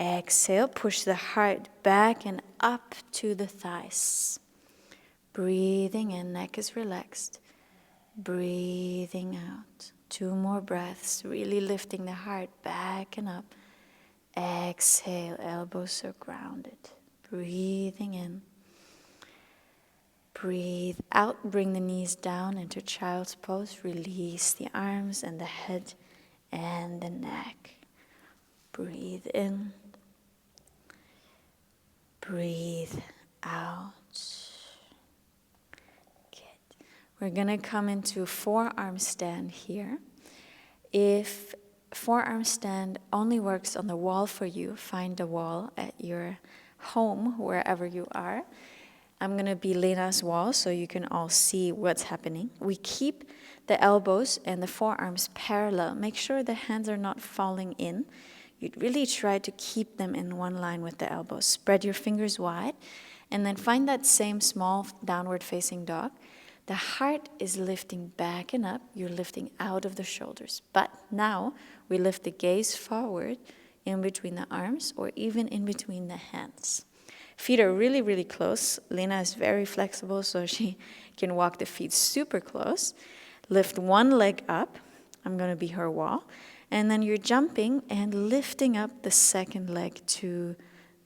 Exhale, push the heart back and up to the thighs. Breathing in, neck is relaxed. Breathing out. 2 more breaths, really lifting the heart back and up. Exhale, elbows are grounded. Breathing in. Breathe out, bring the knees down into child's pose. Release the arms and the head and the neck. Breathe in. Breathe out. Good. We're going to come into forearm stand here. If forearm stand only works on the wall for you, find a wall at your home, wherever you are. I'm going to be Lena's wall so you can all see what's happening. We keep the elbows and the forearms parallel. Make sure the hands are not falling in. You'd really try to keep them in one line with the elbows. Spread your fingers wide and then find that same small downward facing dog. The heart is lifting back and up. You're lifting out of the shoulders. But now we lift the gaze forward in between the arms or even in between the hands. Feet are really, really close. Lena is very flexible, so she can walk the feet super close. Lift one leg up. I'm going to be her wall. And then you're jumping and lifting up the second leg to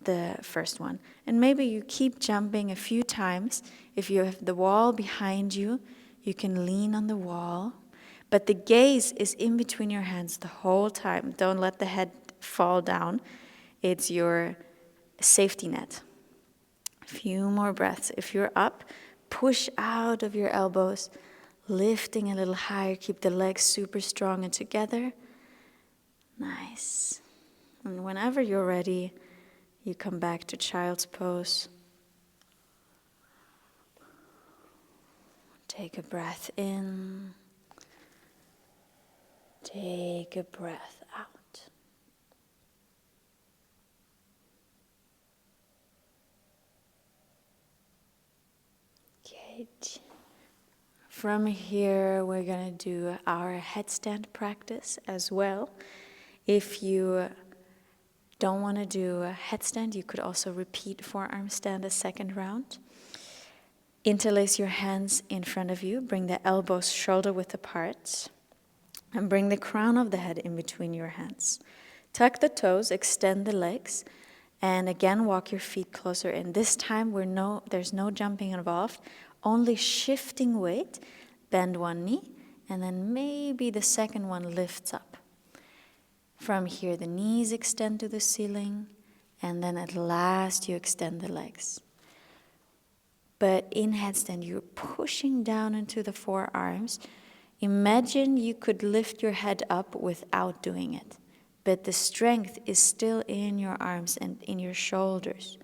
the first one. And maybe you keep jumping a few times. If you have the wall behind you, you can lean on the wall. But the gaze is in between your hands the whole time. Don't let the head fall down. It's your safety net. A few more breaths. If you're up, push out of your elbows, lifting a little higher. Keep the legs super strong and together. Nice. And whenever you're ready, you come back to child's pose. Take a breath in. Take a breath out. Good. From here, we're going to do our headstand practice as well. If you don't want to do a headstand, you could also repeat forearm stand a second round. Interlace your hands in front of you. Bring the elbows shoulder width apart. And bring the crown of the head in between your hands. Tuck the toes, extend the legs, and again walk your feet closer in. This time there's no jumping involved, only shifting weight. Bend one knee, and then maybe the second one lifts up. From here, the knees extend to the ceiling, and then at last you extend the legs. But in headstand, you're pushing down into the forearms. Imagine you could lift your head up without doing it, but the strength is still in your arms and in your shoulders.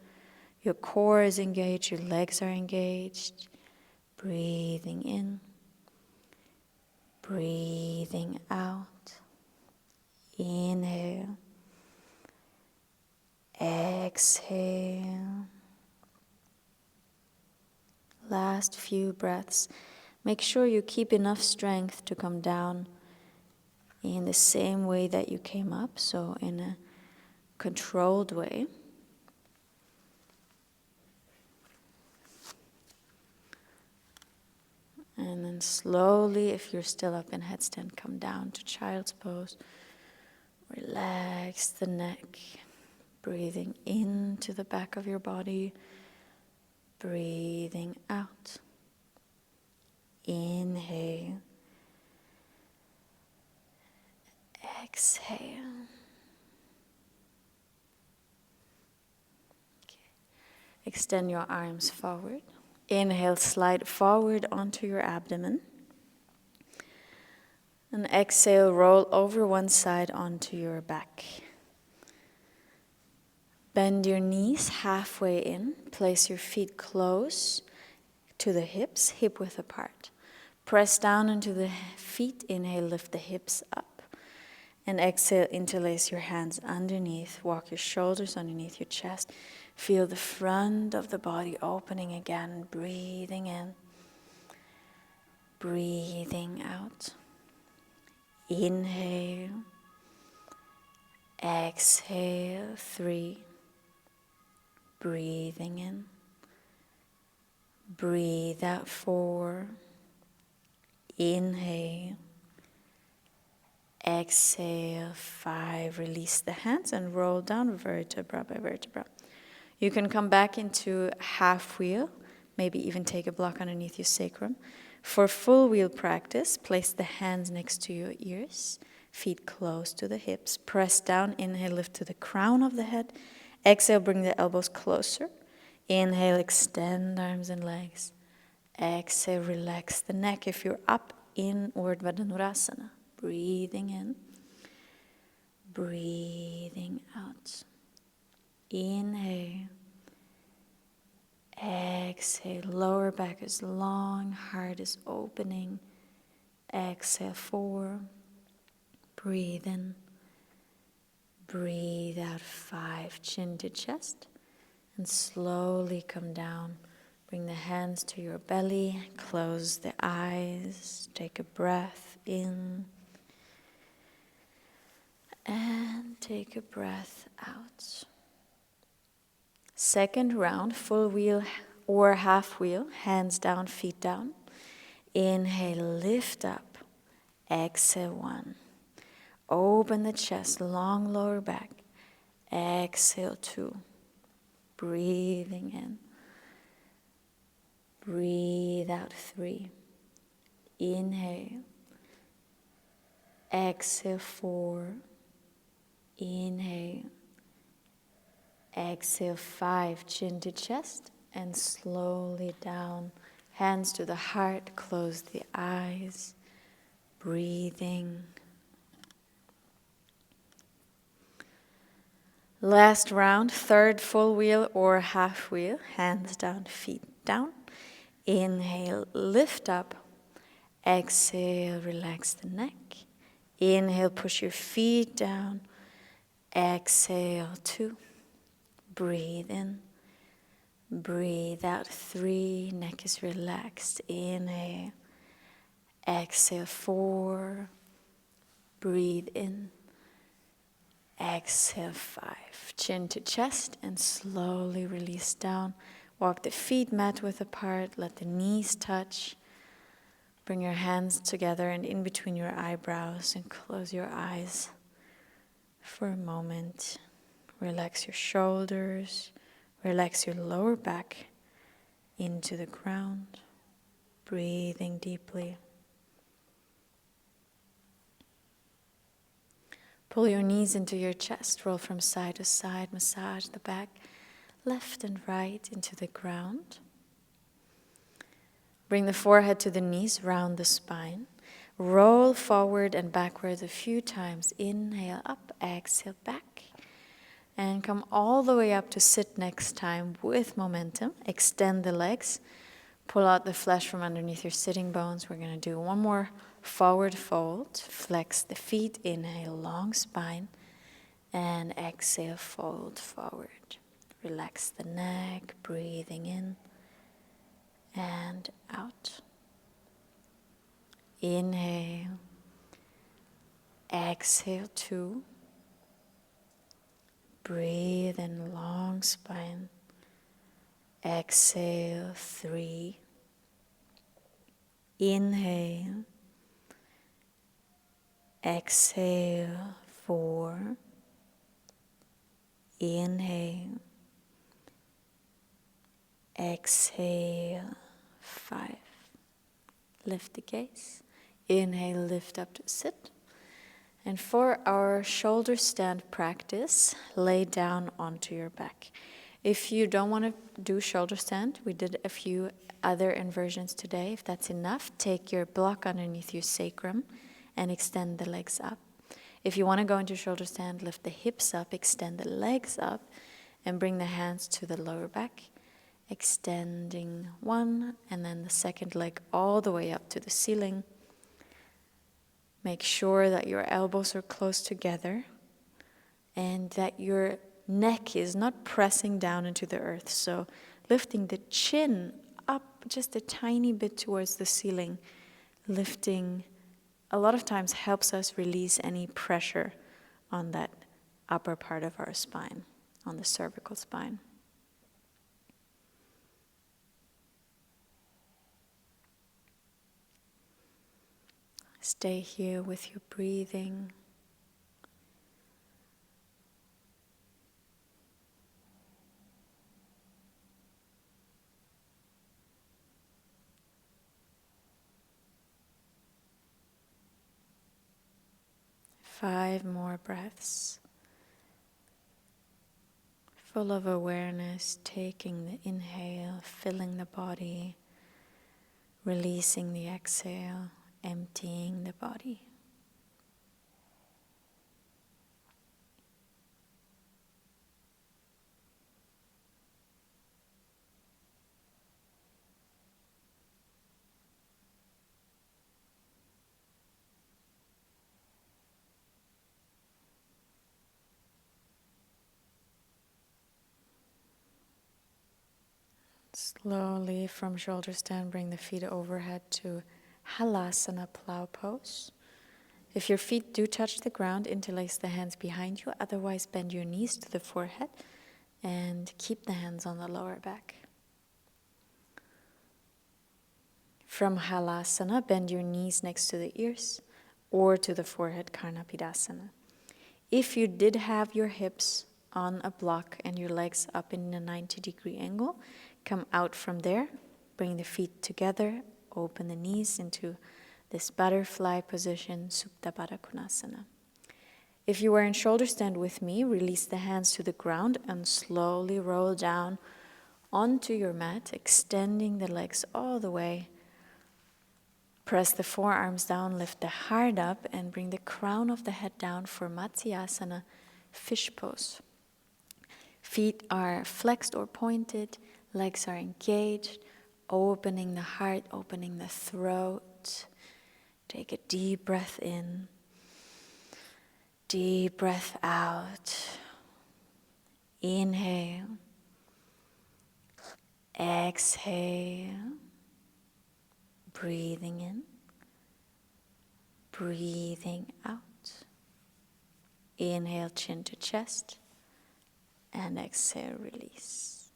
Your core is engaged, your legs are engaged. Breathing in, breathing out. Inhale, exhale. Last few breaths. Make sure you keep enough strength to come down in the same way that you came up, so in a controlled way. And then slowly, if you're still up in headstand, come down to child's pose. Relax the neck. Breathing into the back of your body. Breathing out. Inhale. Exhale. Okay. Extend your arms forward. Inhale, slide forward onto your abdomen. And exhale, roll over one side onto your back. Bend your knees halfway in. Place your feet close to the hips, hip width apart. Press down into the feet. Inhale, lift the hips up. And exhale, interlace your hands underneath. Walk your shoulders underneath your chest. Feel the front of the body opening again. Breathing in. Breathing out. Inhale. Exhale. 3. Breathing in. Breathe out. 4. Inhale. Exhale. 5. Release the hands and roll down vertebra by vertebra. You can come back into half wheel, maybe even take a block underneath your sacrum. For full wheel practice, place the hands next to your ears, feet close to the hips. Press down, inhale, lift to the crown of the head. Exhale, bring the elbows closer. Inhale, extend arms and legs. Exhale, relax the neck. If you're up, in Urdhva Dhanurasana. Breathing in. Breathing out. Inhale. Exhale. Lower back is long, heart is opening. Exhale. 4. Breathe in. Breathe out. 5. Chin to chest. And slowly come down. Bring the hands to your belly. Close the eyes. Take a breath in. And take a breath out. Second round, full wheel or half wheel, hands down, feet down. Inhale, lift up. Exhale, 1. Open the chest, long lower back. Exhale, 2. Breathing in. Breathe out, 3. Inhale. Exhale, 4. Inhale. Exhale, 5. Chin to chest and slowly down. Hands to the heart, close the eyes. Breathing. Last round, third full wheel or half wheel. Hands down, feet down. Inhale, lift up. Exhale, relax the neck. Inhale, push your feet down. Exhale, 2. Breathe in. Breathe out, 3. Neck is relaxed. Inhale. Exhale, 4. Breathe in. Exhale, 5. Chin to chest and slowly release down. Walk the feet mat width apart. Let the knees touch. Bring your hands together and in between your eyebrows and close your eyes for a moment. Relax your shoulders. Relax your lower back into the ground. Breathing deeply. Pull your knees into your chest. Roll from side to side. Massage the back, left and right into the ground. Bring the forehead to the knees, round the spine. Roll forward and backwards a few times. Inhale up, exhale back. And come all the way up to sit next time with momentum. Extend the legs. Pull out the flesh from underneath your sitting bones. We're going to do one more forward fold. Flex the feet. Inhale, long spine. And exhale, fold forward. Relax the neck. Breathing in and out. Inhale. Exhale, 2. Breathe in, long spine. Exhale, 3. Inhale. Exhale, 4. Inhale. Exhale, 5. Lift the gaze. Inhale, lift up to sit. And for our shoulder stand practice, lay down onto your back. If you don't want to do shoulder stand, we did a few other inversions today. If that's enough, take your block underneath your sacrum and extend the legs up. If you want to go into shoulder stand, lift the hips up, extend the legs up, and bring the hands to the lower back, extending one, and then the second leg all the way up to the ceiling. Make sure that your elbows are close together and that your neck is not pressing down into the earth. So lifting the chin up just a tiny bit towards the ceiling, lifting a lot of times helps us release any pressure on that upper part of our spine, on the cervical spine. Stay here with your breathing. Five more breaths, full of awareness, taking the inhale, filling the body, releasing the exhale, emptying the body. Slowly from shoulder stand, bring the feet overhead to Halasana plow pose. If your feet do touch the ground, interlace the hands behind you. Otherwise, bend your knees to the forehead and keep the hands on the lower back. From Halasana, bend your knees next to the ears or to the forehead, Karnapidasana. If you did have your hips on a block and your legs up in a 90-degree angle, come out from there, bring the feet together, open the knees into this butterfly position, Supta Baddha Konasana. If you were in shoulder stand with me, release the hands to the ground and slowly roll down onto your mat, extending the legs all the way. Press the forearms down, lift the heart up, and bring the crown of the head down for Matsyasana, fish pose. Feet are flexed or pointed, legs are engaged, opening the heart, opening the throat. Take a deep breath in, deep breath out. Inhale, exhale, breathing in, breathing out. Inhale, chin to chest, and exhale, release.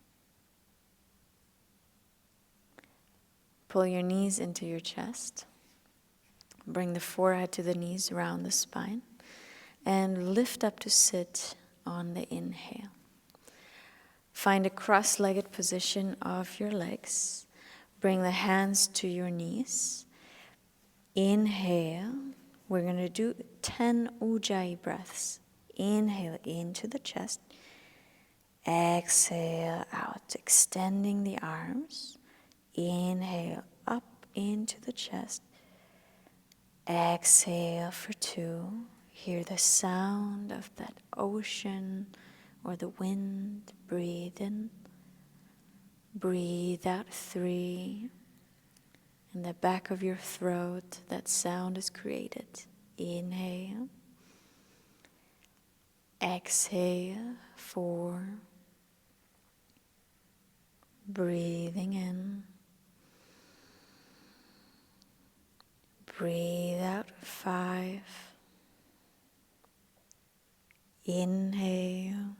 Pull your knees into your chest. Bring the forehead to the knees, round the spine, and lift up to sit on the inhale. Find a cross-legged position of your legs. Bring the hands to your knees. Inhale. We're going to do 10 Ujjayi breaths. Inhale into the chest. Exhale out, extending the arms. Inhale up into the chest. Exhale for 2. Hear the sound of that ocean or the wind. Breathe in. Breathe out 3. In the back of your throat, that sound is created. Inhale. Exhale 4. Breathing in. Breathe out 5. Inhale.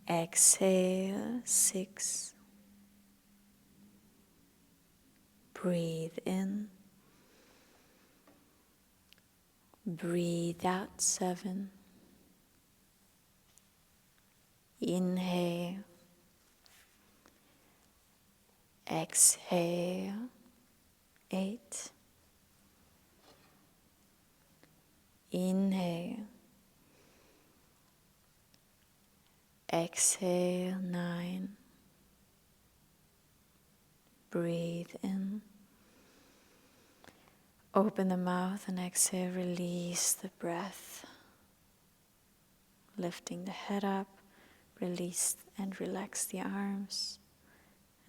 Exhale 6. Breathe in. Breathe out 7. Inhale. Exhale. 8. Inhale. Exhale. 9. Breathe in. Open the mouth and exhale. Release the breath. Lifting the head up. Release and relax the arms.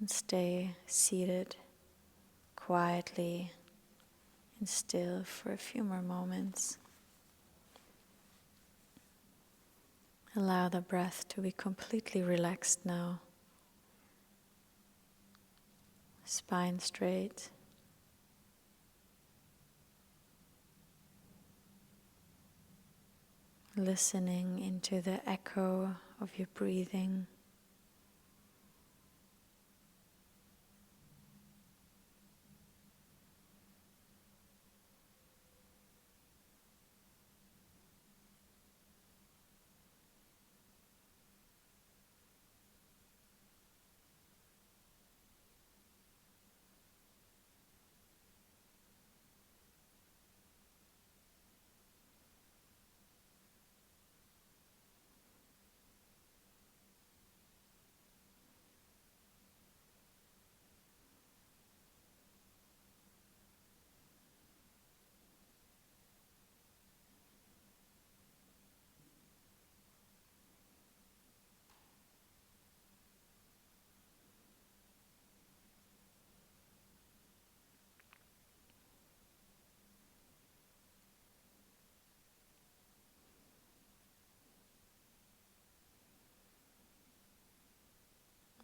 And stay seated quietly and still for a few more moments. Allow the breath to be completely relaxed now. Spine straight. Listening into the echo of your breathing.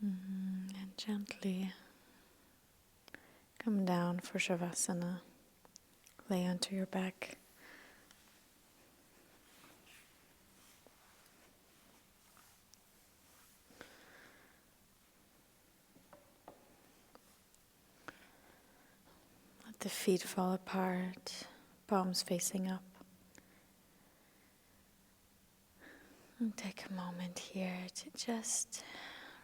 And gently come down for Shavasana. Lay onto your back. Let the feet fall apart, palms facing up. And take a moment here to just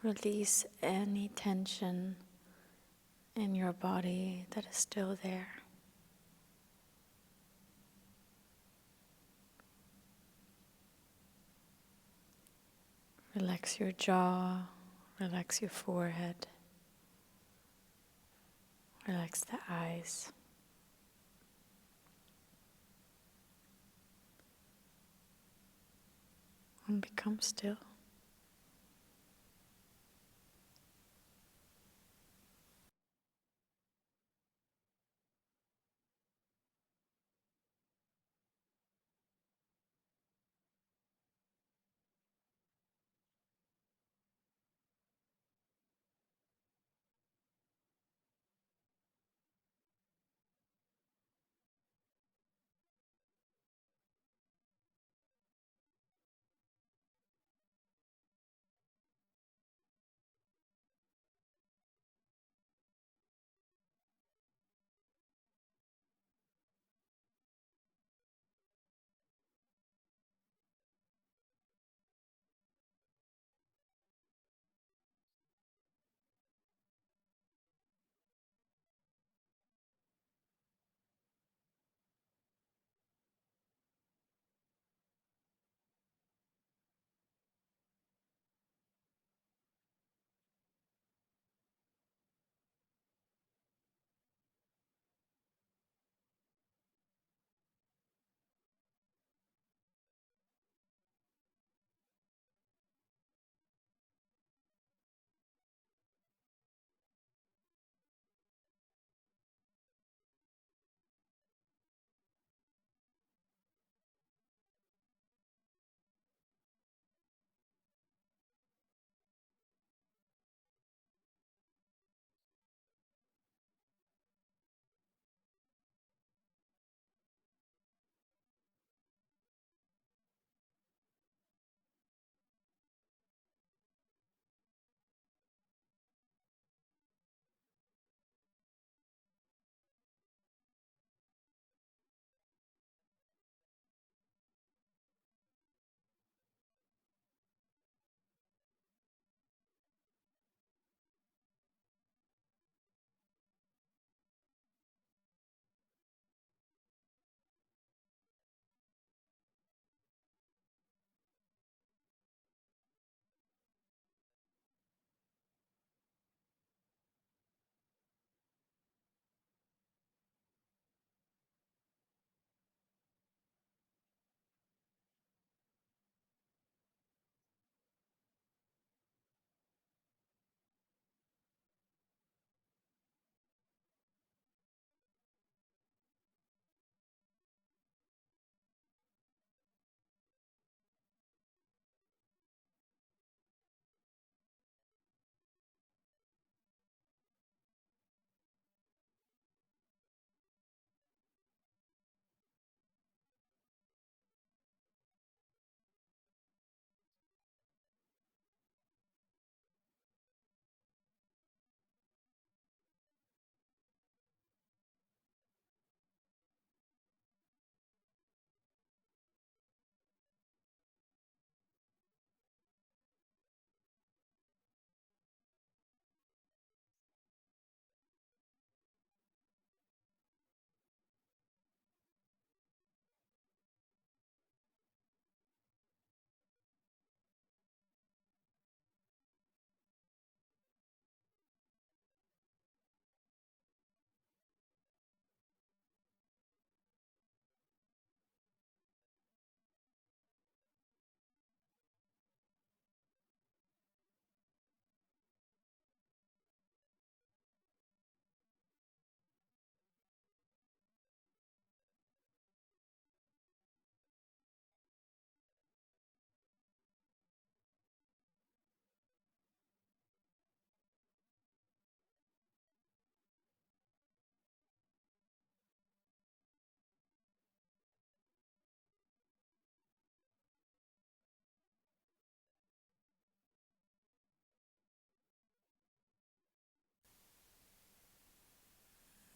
release any tension in your body that is still there. Relax your jaw, relax your forehead, relax the eyes. And become still.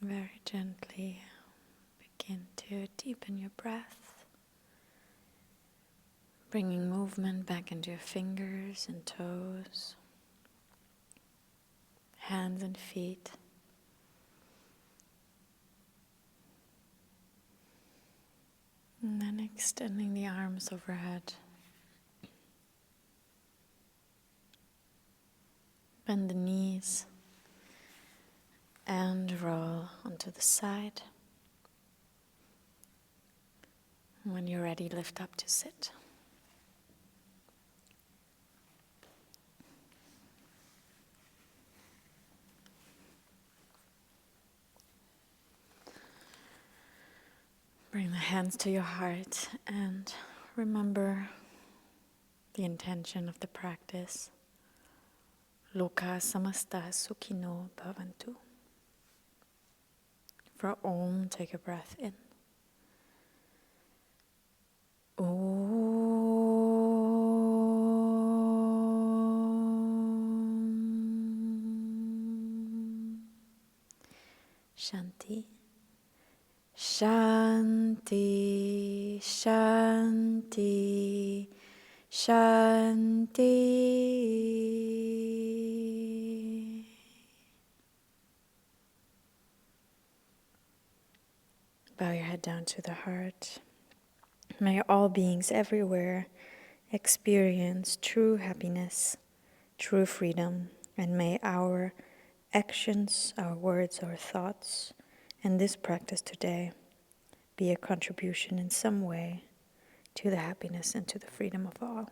Very gently begin to deepen your breath, bringing movement back into your fingers and toes, hands and feet. And then extending the arms overhead. Bend the knees and roll onto the side. When you're ready, lift up to sit. Bring the hands to your heart and remember the intention of the practice. Loka samasta sukhino bhavantu. For Om, take a breath in. Om. Shanti. Shanti, Shanti, Shanti. Bow your head down to the heart. May all beings everywhere experience true happiness, true freedom, and may our actions, our words, our thoughts, and this practice today be a contribution in some way to the happiness and to the freedom of all.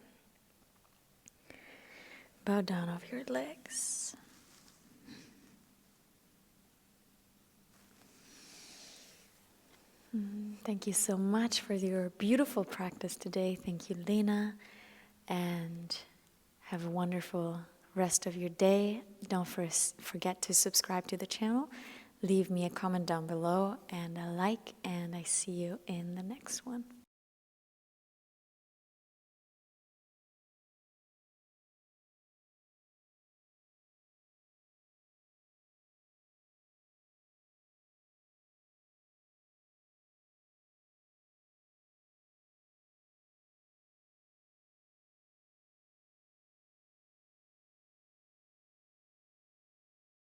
Bow down of your legs. Thank you so much for your beautiful practice today. Thank you, Lena. And have a wonderful rest of your day. Don't forget to subscribe to the channel. Leave me a comment down below and a like. And I see you in the next one.